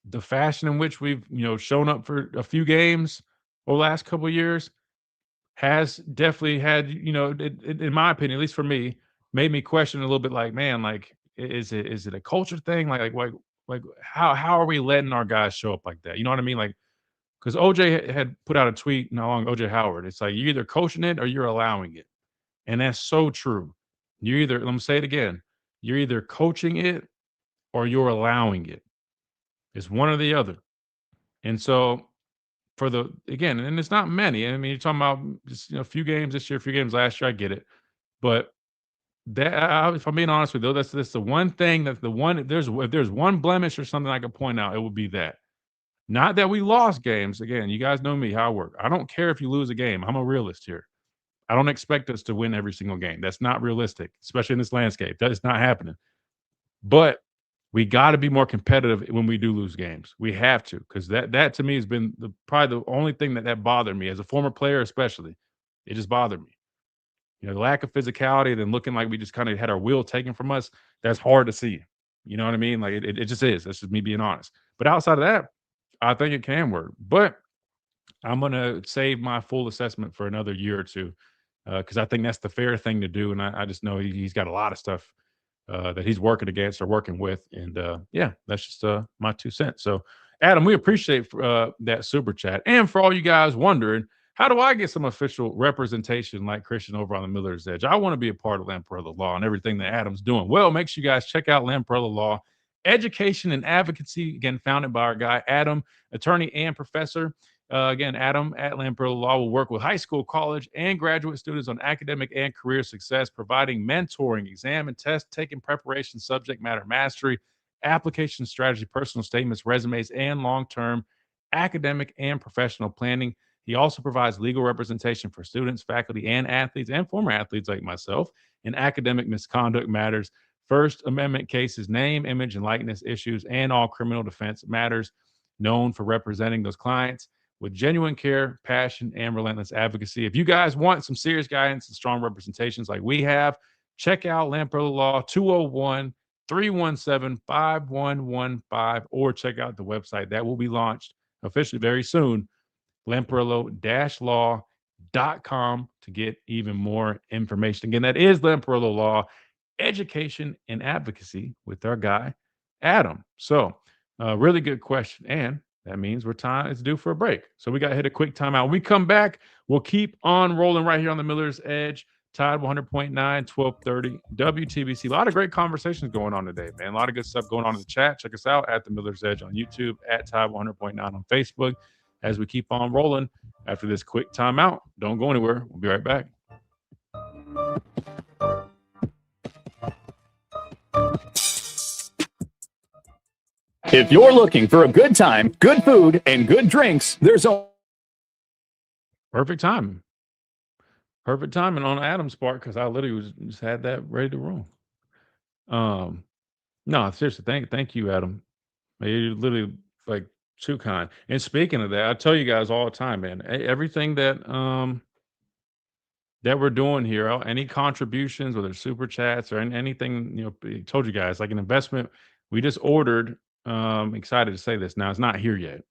The fashion in which we've shown up for a few games over the last couple of years has definitely had in my opinion, at least for me, made me question a little bit. Like, man, like is it a culture thing? Like how are we letting our guys show up like that? You know what I mean? Like because OJ had put out a tweet not long. OJ Howard. It's like you're either coaching it or you're allowing it. And that's so true. You're either, let me say it again, you're either coaching it or you're allowing it. It's one or the other. And so again, and it's not many. I mean, you're talking about just a few games this year, a few games last year. I get it. But if I'm being honest with you, that's the one thing if there's one blemish or something I could point out, it would be that. Not that we lost games. Again, you guys know me, how I work. I don't care if you lose a game. I'm a realist here. I don't expect us to win every single game. That's not realistic, especially in this landscape. That is not happening. But we got to be more competitive when we do lose games. We have to, because that to me has been probably the only thing that bothered me as a former player, especially. It just bothered me. The lack of physicality and then looking like we just kind of had our will taken from us. That's hard to see. You know what I mean? Like it just is. That's just me being honest. But outside of that, I think it can work. But I'm going to save my full assessment for another year or two because I think that's the fair thing to do. And I just know he's got a lot of stuff that he's working against or working with. And yeah, that's just my 2 cents. So, Adam, we appreciate that super chat. And for all you guys wondering, how do I get some official representation like Christian over on the Miller's Edge? I want to be a part of Lamparello Law and everything that Adam's doing. Well, make sure you guys check out Lamparello Law, education and advocacy, again, founded by our guy, Adam, attorney and professor. Again, Adam at Lamparello Law will work with high school, college, and graduate students on academic and career success, providing mentoring, exam and test taking preparation, subject matter mastery, application strategy, personal statements, resumes, and long-term academic and professional planning. He also provides legal representation for students, faculty, and athletes, and former athletes like myself in academic misconduct matters, First Amendment cases, name, image, and likeness issues, and all criminal defense matters, known for representing those clients with genuine care, passion, and relentless advocacy. If you guys want some serious guidance and strong representations like we have, check out Lamparello Law, 201-317-5115, or check out the website that will be launched officially very soon, lamparello-law.com, to get even more information. Again, that is Lamparello Law, education and advocacy with our guy, Adam. So, really good question. And that means it's due for a break. So we got to hit a quick timeout. When we come back, we'll keep on rolling right here on the Miller's Edge, Tide 100.9, 1230 WTBC. A lot of great conversations going on today, man. A lot of good stuff going on in the chat. Check us out at The Miller's Edge on YouTube, at Tide 100.9 on Facebook as we keep on rolling after this quick timeout. Don't go anywhere. We'll be right back. If you're looking for a good time, good food, and good drinks, there's a perfect time. Perfect timing on Adam's part because I literally just had that ready to roll. No, seriously, thank you, Adam. You're literally like too kind. And speaking of that, I tell you guys all the time, man. Everything that we're doing here, any contributions, whether it's super chats or anything, I told you guys, like an investment, we just ordered. Excited to say this now. It's not here yet.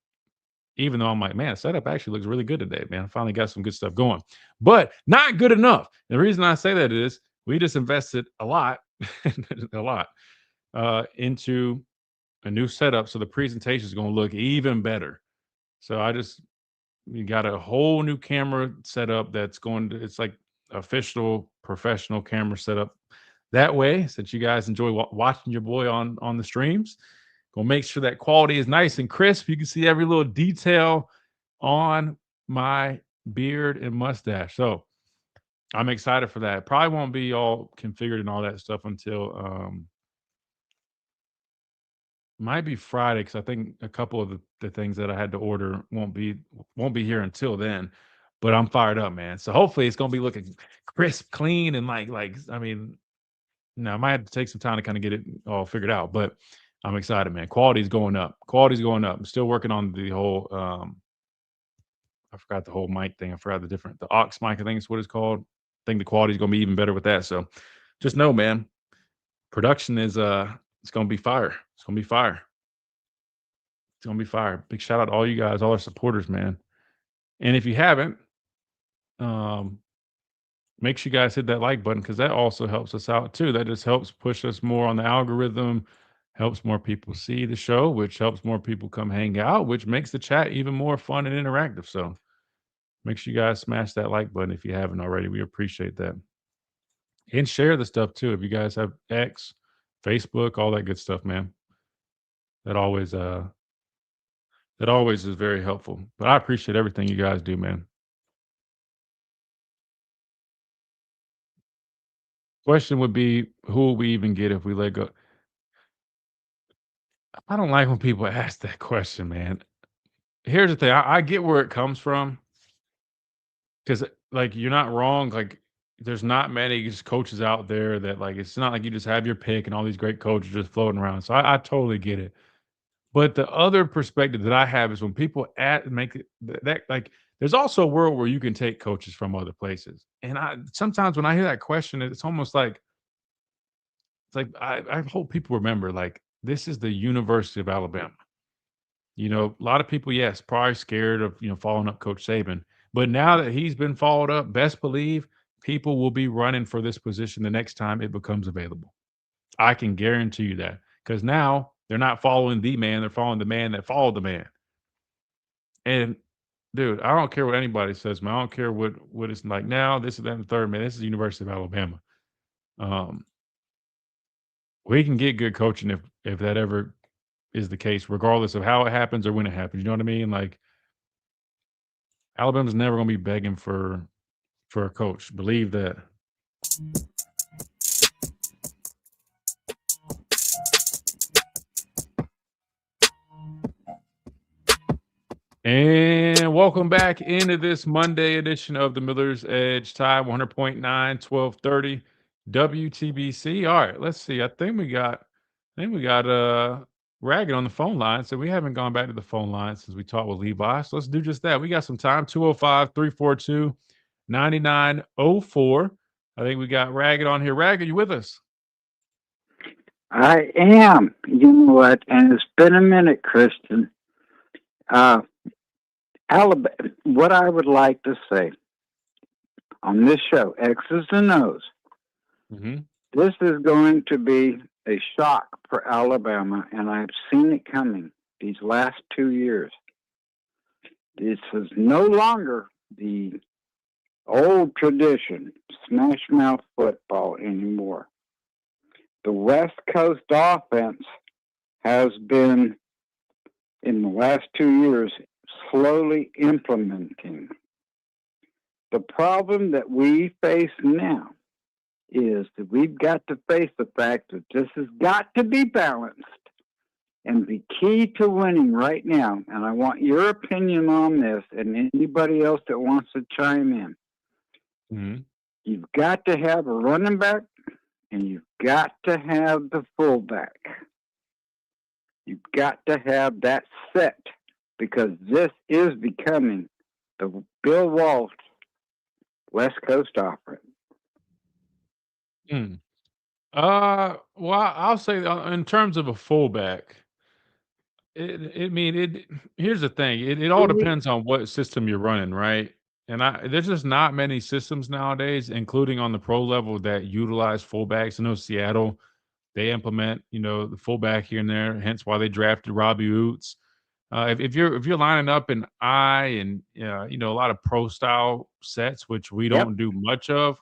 Even though I'm like, man, setup actually looks really good today, man. I finally got some good stuff going, but not good enough. The reason I say that is we just invested a lot, into a new setup. So the presentation is going to look even better. So we got a whole new camera setup that's it's like official professional camera setup that way, since you guys enjoy watching your boy on the streams. Gonna make sure that quality is nice and crisp. You can see every little detail on my beard and mustache. So I'm excited for that. Probably won't be all configured and all that stuff until might be Friday, because I think a couple of the things that I had to order won't be here until then. But I'm fired up, man. So hopefully it's gonna be looking crisp, clean, and like I mean, I might have to take some time to kind of get it all figured out, but I'm excited, man. Quality's going up. I'm still working on the whole I forgot the whole mic thing. I forgot the aux mic, I think is what it's called. I think the quality's gonna be even better with that. So just know, man, production is it's gonna be fire. It's gonna be fire. It's gonna be fire. Big shout out to all you guys, all our supporters, man. And if you haven't, make sure you guys hit that like button, because that also helps us out too. That just helps push us more on the algorithm, helps more people see the show, which helps more people come hang out, which makes the chat even more fun and interactive. So make sure you guys smash that like button if you haven't already. We appreciate that. And share the stuff too. If you guys have X, Facebook, all that good stuff, man. That always is very helpful. But I appreciate everything you guys do, man. Question would be, who will we even get if we let go? I don't like when people ask that question, man. Here's the thing. I get where it comes from, because like, you're not wrong. Like, there's not many just coaches out there that, like, it's not like you just have your pick and all these great coaches just floating around. So I totally get it. But the other perspective that I have is when people make it that, like, there's also a world where you can take coaches from other places. And sometimes when I hear that question, it's almost like, I hope people remember, like, this is the University of Alabama. A lot of people, yes, probably scared of, following up Coach Saban. But now that he's been followed up, best believe people will be running for this position the next time it becomes available. I can guarantee you that, because now they're not following the man, they're following the man that followed the man. And dude, I don't care what anybody says, man. I don't care what it's like now. This is that and the third, man. This is the University of Alabama. We can get good coaching if that ever is the case, regardless of how it happens or when it happens. You know what I mean? Like, Alabama's never going to be begging for a coach. Believe that. And welcome back into this Monday edition of the Miller's Edge, Tide 100.9, 1230 WTBC. All right, let's see. I think we got Ragged on the phone line. So we haven't gone back to the phone line since we talked with Levi. So let's do just that. We got some time. 205-342-9904. I think we got Ragged on here. Ragged, you with us? I am. You know what? And it's been a minute, Christian. Alabama, what I would like to say on this show, X's and O's, this is going to be a shock for Alabama, and I've seen it coming these last 2 years. This is no longer the old tradition, smash mouth football anymore. The West Coast offense has been, in the last 2 years, slowly implementing. The problem that we face now is that we've got to face the fact that this has got to be balanced. And the key to winning right now, and I want your opinion on this and anybody else that wants to chime in, you've got to have a running back and you've got to have the fullback. You've got to have that set because this is becoming the Bill Walsh West Coast offense. Well, I'll say in terms of a fullback, here's the thing. It all depends on what system you're running, right? And there's just not many systems nowadays, including on the pro level, that utilize fullbacks. I know Seattle, they implement, the fullback here and there, hence why they drafted Robbie Oots. If you're lining up an I and a lot of pro style sets, which we don't do much of,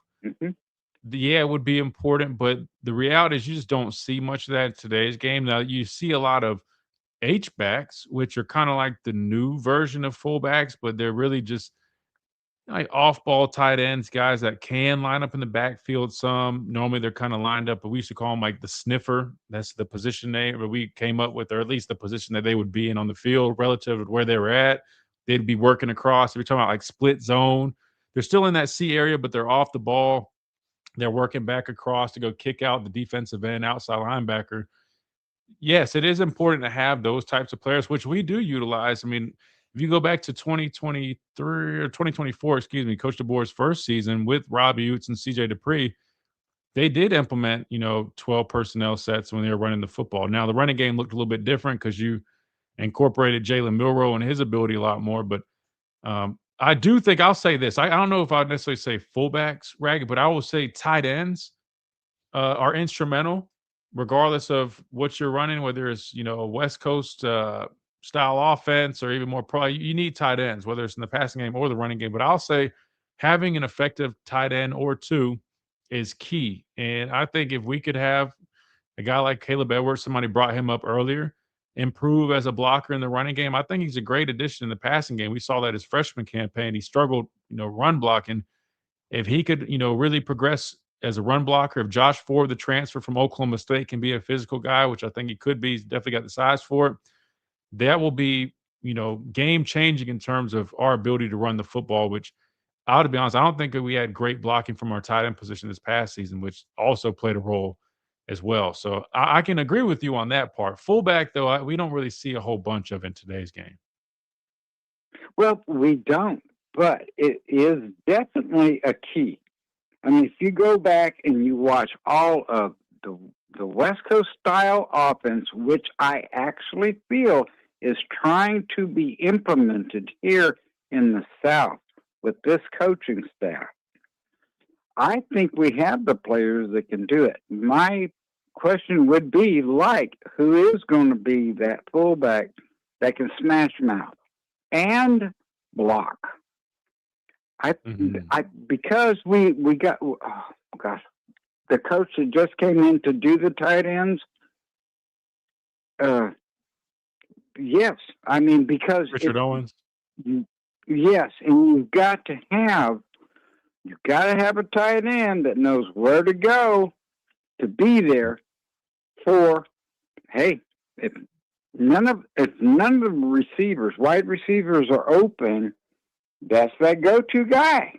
yeah, it would be important. But the reality is you just don't see much of that in today's game. Now you see a lot of H-backs, which are kind of like the new version of fullbacks, but they're really just like off-ball tight ends, guys that can line up in the backfield some. Normally they're kind of lined up, but we used to call them like the sniffer. That's the position name that we came up with, or at least the position that they would be in on the field relative to where they were at. They'd be working across. If you're talking about like split zone, they're still in that C area, but they're off the ball. They're working back across to go kick out the defensive end, outside linebacker. Yes, it is important to have those types of players, which we do utilize. I mean, if you go back to 2023 or 2024, Coach DeBoer's first season with Robbie Oots and CJ Dupree, they did implement, 12 personnel sets when they were running the football. Now, the running game looked a little bit different because you incorporated Jalen Milroe and his ability a lot more. But I do think I'll say this. I don't know if I'd necessarily say fullbacks, Ragged, but I will say tight ends are instrumental regardless of what you're running, whether it's, a West Coast style offense or even more pro. You need tight ends, whether it's in the passing game or the running game. But I'll say having an effective tight end or two is key. And I think if we could have a guy like Caleb Edwards, somebody brought him up earlier, improve as a blocker in the running game, I think he's a great addition in the passing game. We saw that his freshman campaign. He struggled, run blocking. If he could, really progress as a run blocker, if Josh Ford, the transfer from Oklahoma State, can be a physical guy, which I think he could be, he's definitely got the size for it, that will be, game changing in terms of our ability to run the football, which to be honest, I don't think that we had great blocking from our tight end position this past season, which also played a role as well. So I can agree with you on that part. Fullback, though, we don't really see a whole bunch of in today's game. Well, we don't, but it is definitely a key. I mean, if you go back and you watch all of the West Coast style offense, which I actually feel is trying to be implemented here in the South with this coaching staff, I think we have the players that can do it. My question would be, who is going to be that fullback that can smash mouth and block? Because we got, the coach that just came in to do the tight ends. Yes, I mean, because Richard Owens. Yes, and you've got to have a tight end that knows where to go to be there for. Hey, if none of the receivers, wide receivers, are open, that's that go-to guy.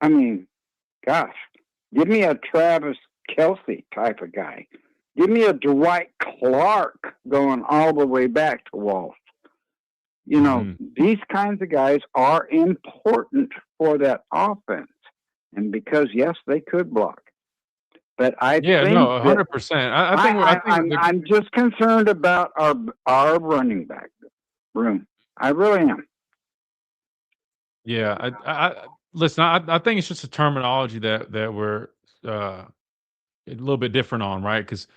I mean, gosh, give me a Travis Kelce type of guy. Give me a Dwight Clark going all the way back to Wallace. These kinds of guys are important for that offense. And because, yes, they could block. But I think 100%. I'm just concerned about our running back room. I really am. Yeah, listen. I think it's just a terminology that we're a little bit different on, right? Because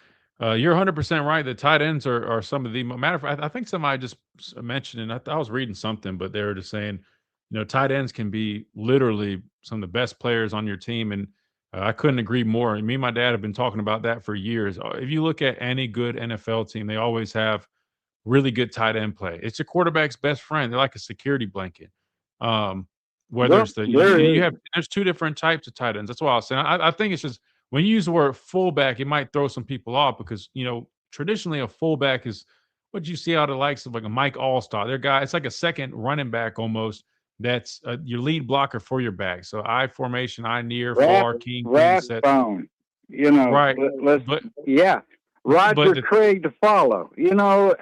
you're 100% right. The tight ends are some of the matter of fact. I think somebody just mentioned, and I was reading something, but they were just saying tight ends can be literally some of the best players on your team. And I couldn't agree more. And me and my dad have been talking about that for years. If you look at any good NFL team, they always have really good tight end play. It's your quarterback's best friend. They're like a security blanket. Um, whether Well, it's the there you is. have there's two different types of tight ends. That's why I was saying. I think it's just when you use the word fullback, it might throw some people off because traditionally a fullback is what you see out of the likes of like a Mike Allstott. Their guy, it's like a second running back almost. That's your lead blocker for your back. So I formation, I near, Rat, far, king, queen, set. Rathbone. You know, Right, let's, but yeah. but Roger the, Craig to follow.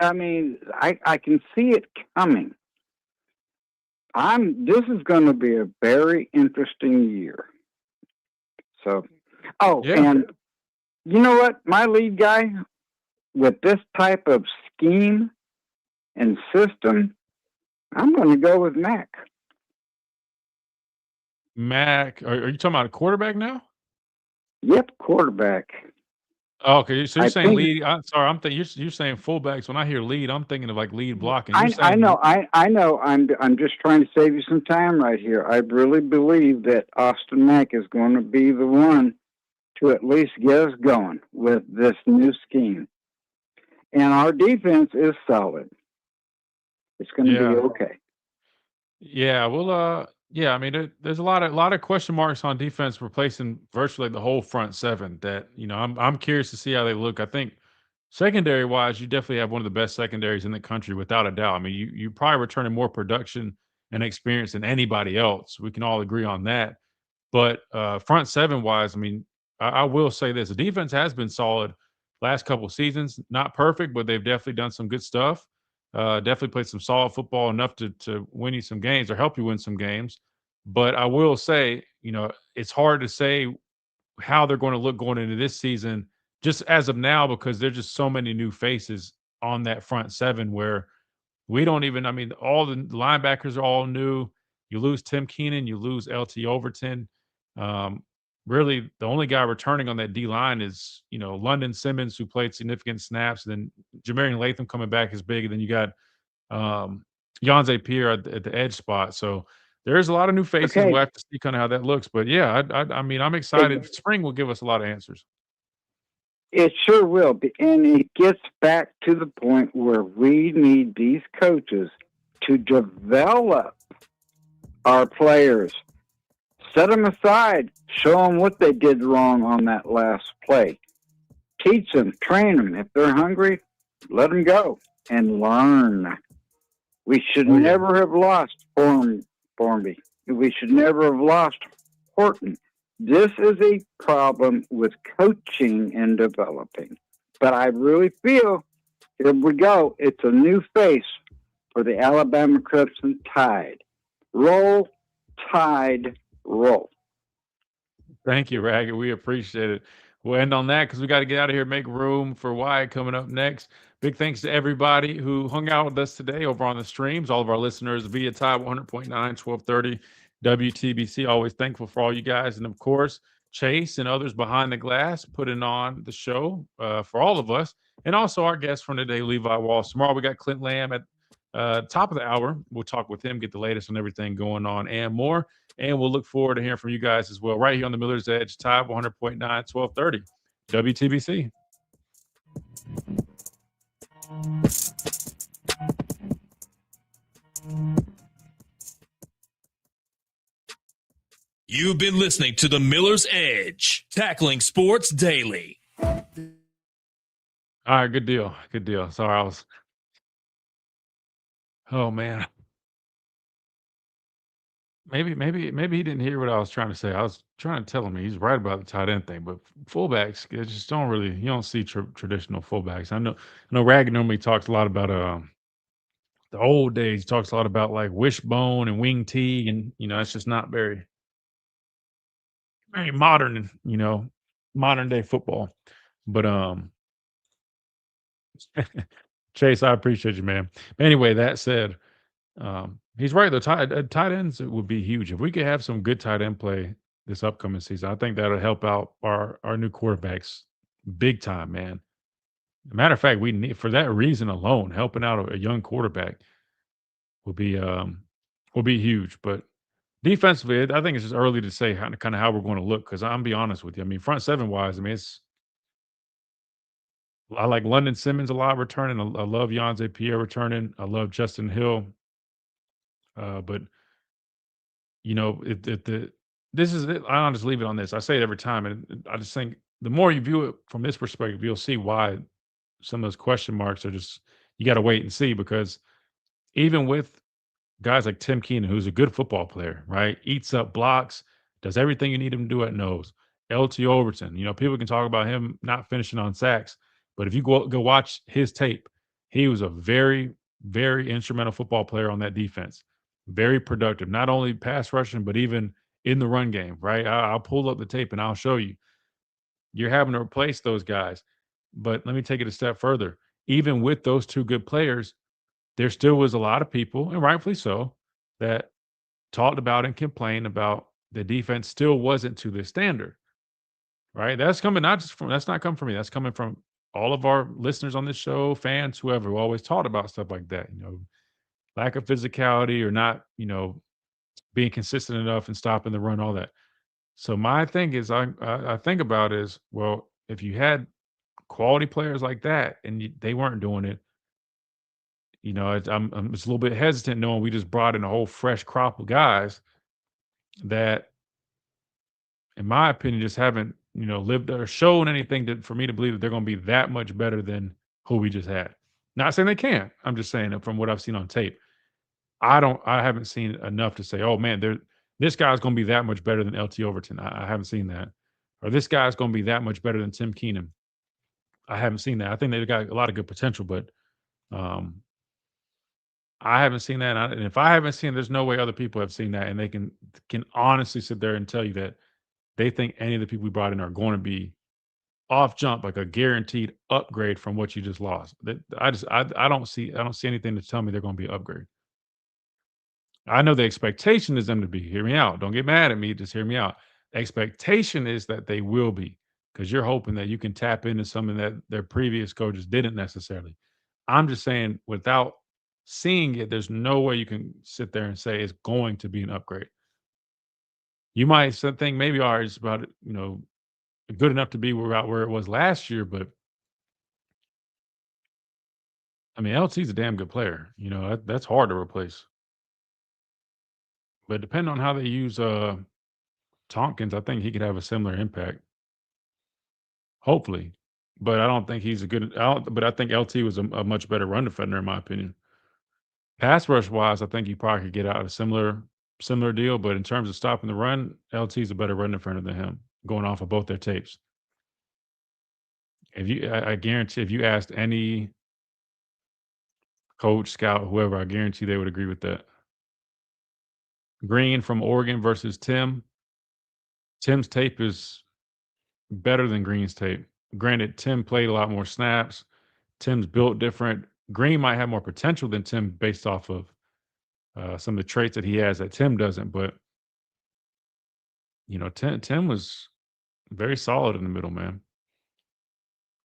I mean, I can see it coming. This is going to be a very interesting year. So, yeah. and you know what? My lead guy with this type of scheme and system, I'm going to go with Mac. Mac, are you talking about a quarterback now? Yep, quarterback. Oh, okay, so you're I saying think lead. I'm sorry, I'm thinking you're saying fullbacks. When I hear lead, I'm thinking of like lead blocking. You're I saying know. I know. I'm just trying to save you some time right here. I really believe that Austin Mack is going to be the one to at least get us going with this new scheme. And our defense is solid. It's going to be yeah, okay. yeah. Well, yeah. I mean, there's a lot of question marks on defense replacing virtually the whole front seven. That I'm curious to see how they look. I think secondary wise, you definitely have one of the best secondaries in the country without a doubt. I mean, you probably returning more production and experience than anybody else. We can all agree on that. But front seven wise, I mean, I will say this: the defense has been solid last couple of seasons. Not perfect, but they've definitely done some good stuff. Definitely played some solid football enough to win you some games or help you win some games. But I will say, it's hard to say how they're going to look going into this season, just as of now, because there's just so many new faces on that front seven where we don't even. I mean, all the linebackers are all new. You lose Tim Keenan, you lose LT Overton. Um, Really, the only guy returning on that D line is London Simmons, who played significant snaps. Then Jamarian Latham coming back is big. And then you got Yonze Pierre at the edge spot. So there's a lot of new faces. Okay. We'll have to see kind of how that looks. But yeah, I mean, I'm excited. Spring will give us a lot of answers. It sure will be. And it gets back to the point where we need these coaches to develop our players. Set them aside. Show them what they did wrong on that last play. Teach them, train them. If they're hungry, let them go and learn. We should never have lost Formby. We should never have lost Horton. This is a problem with coaching and developing. But I really feel, here we go, it's a new face for the Alabama Crimson Tide. Roll, Tide, roll. Thank you, Ragged. We appreciate it. We'll end on that because we got to get out of here, make room for Wyatt coming up next. Big thanks to everybody who hung out with us today over on the streams, all of our listeners via Tide 100.9, 1230 WTBC. Always thankful for all you guys. And of course, Chase and others behind the glass putting on the show for all of us. And also our guest from today, Levi Wallace. Tomorrow we got Clint Lamb at top of the hour. We'll talk with him, get the latest on everything going on and more. And we'll look forward to hearing from you guys as well, right here on the Miller's Edge, Tide 100.9, 1230 WTBC. You've been listening to the Miller's Edge, tackling sports daily. All right, good deal. Good deal. Sorry, oh man. Maybe he didn't hear what I was trying to say. I was trying to tell him he's right about the tight end thing, but fullbacks just don't really. You don't see traditional fullbacks. I know Rag normally talks a lot about the old days. He talks a lot about like wishbone and wing T, and it's just not very modern. Modern day football. But Chase, I appreciate you, man. But anyway, that said. He's right though. Tight ends would be huge if we could have some good tight end play this upcoming season. I think that'll help out our new quarterbacks big time, man. Matter of fact, we need for that reason alone, helping out a young quarterback will be will be huge. But defensively, I think it's just early to say kind of how we're going to look because I'm be honest with you. I mean, front seven wise, I mean, I like London Simmons a lot returning. I love Yonze Pierre returning. I love Justin Hill. But if the this is it, I'll just leave it on this. I say it every time, and I just think the more you view it from this perspective, you'll see why some of those question marks are just you got to wait and see because even with guys like Tim Keenan, who's a good football player, right? Eats up blocks, does everything you need him to do at nose. LT Overton, people can talk about him not finishing on sacks, but if you go watch his tape, he was a very, very instrumental football player on that defense. Very productive, not only pass rushing, but even in the run game, right? I'll pull up the tape and I'll show you. You're having to replace those guys. But let me take it a step further. Even with those two good players, there still was a lot of people, and rightfully so, that talked about and complained about the defense still wasn't to the standard, right? That's not coming from me. That's coming from all of our listeners on this show, fans, whoever, who always taught about stuff like that, lack of physicality or not, being consistent enough and stopping the run, all that. So my thing is, I think about is, well, if you had quality players like that and they weren't doing it, I'm just a little bit hesitant knowing we just brought in a whole fresh crop of guys that, in my opinion, just haven't, lived or shown anything for me to believe that they're going to be that much better than who we just had. Not saying they can't. I'm just saying that from what I've seen on tape, I haven't seen enough to say, oh man, this guy's going to be that much better than LT Overton. I haven't seen that. Or this guy's going to be that much better than Tim Keenan. I haven't seen that. I think they've got a lot of good potential, but I haven't seen that. And if I haven't seen, there's no way other people have seen that, and they can honestly sit there and tell you that they think any of the people we brought in are going to be off jump like a guaranteed upgrade from what you just lost. That I don't see anything to tell me they're going to be an upgrade. I know the expectation is them to be. Hear me out. Don't get mad at me. Just hear me out. Expectation is that they will be because you're hoping that you can tap into something that their previous coaches didn't necessarily. I'm just saying without seeing it, there's no way you can sit there and say it's going to be an upgrade. You might think maybe ours about good enough to be about where it was last year, but I mean LT's a damn good player. That's hard to replace. But depending on how they use Tompkins, I think he could have a similar impact. Hopefully. But I don't think he's but I think LT was a much better run defender in my opinion. Pass rush wise, I think he probably could get out a similar deal, but in terms of stopping the run, LT's a better run defender than him, going off of both their tapes. I guarantee if you asked any coach, scout, whoever, I guarantee they would agree with that. Green from Oregon versus Tim. Tim's tape is better than Green's tape. Granted, Tim played a lot more snaps. Tim's built different. Green might have more potential than Tim based off of some of the traits that he has that Tim doesn't. But Tim was very solid in the middle, man.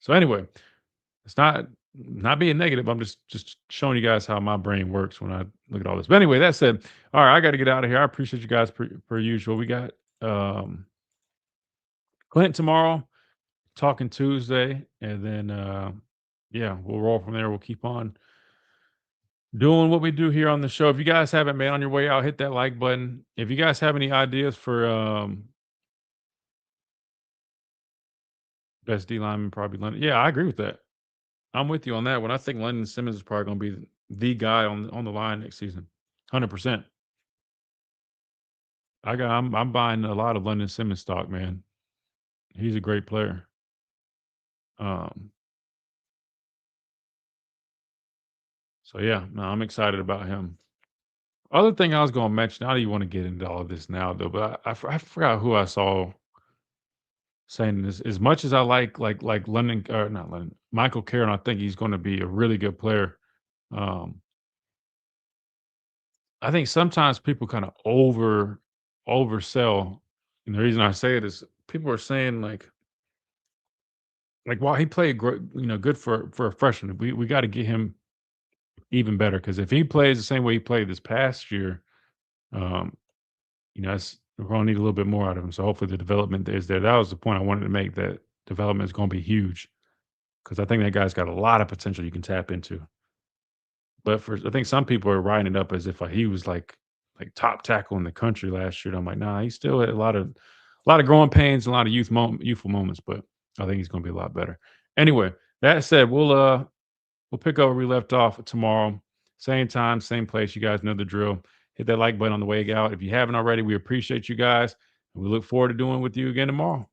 So anyway, it's not being negative. I'm just showing you guys how my brain works when I look at all this. But anyway, that said, all right, I got to get out of here. I appreciate you guys per usual. We got Clint tomorrow, talking Tuesday, and then we'll roll from there. We'll keep on doing what we do here on the show. If you guys haven't made on your way out, hit that like button. If you guys have any ideas for best D lineman, probably London. Yeah, I agree with that. I'm with you on that one. I think London Simmons is probably going to be the guy on the line next season, 100%. I'm buying a lot of London Simmons stock, man. He's a great player. So yeah, no, I'm excited about him. Other thing I was going to mention, I don't even want to get into all of this now though, but I forgot who I saw saying this. As much as I like London or not London, Michael Carroll, I think he's going to be a really good player. I think sometimes people kind of oversell, and the reason I say it is people are saying like while he played great, good for a freshman, we got to get him even better because if he plays the same way he played this past year, We're going to need a little bit more out of him. So hopefully the development is there. That was the point I wanted to make, that development is going to be huge, because I think that guy's got a lot of potential you can tap into. But I think some people are writing it up as if he was like top tackle in the country last year. And I'm like, nah, he still had a lot of growing pains, and a lot of youthful moments, but I think he's going to be a lot better. Anyway, that said, we'll pick up where we left off tomorrow. Same time, same place. You guys know the drill. Hit that like button on the way out. If you haven't already, we appreciate you guys. And we look forward to doing it with you again tomorrow.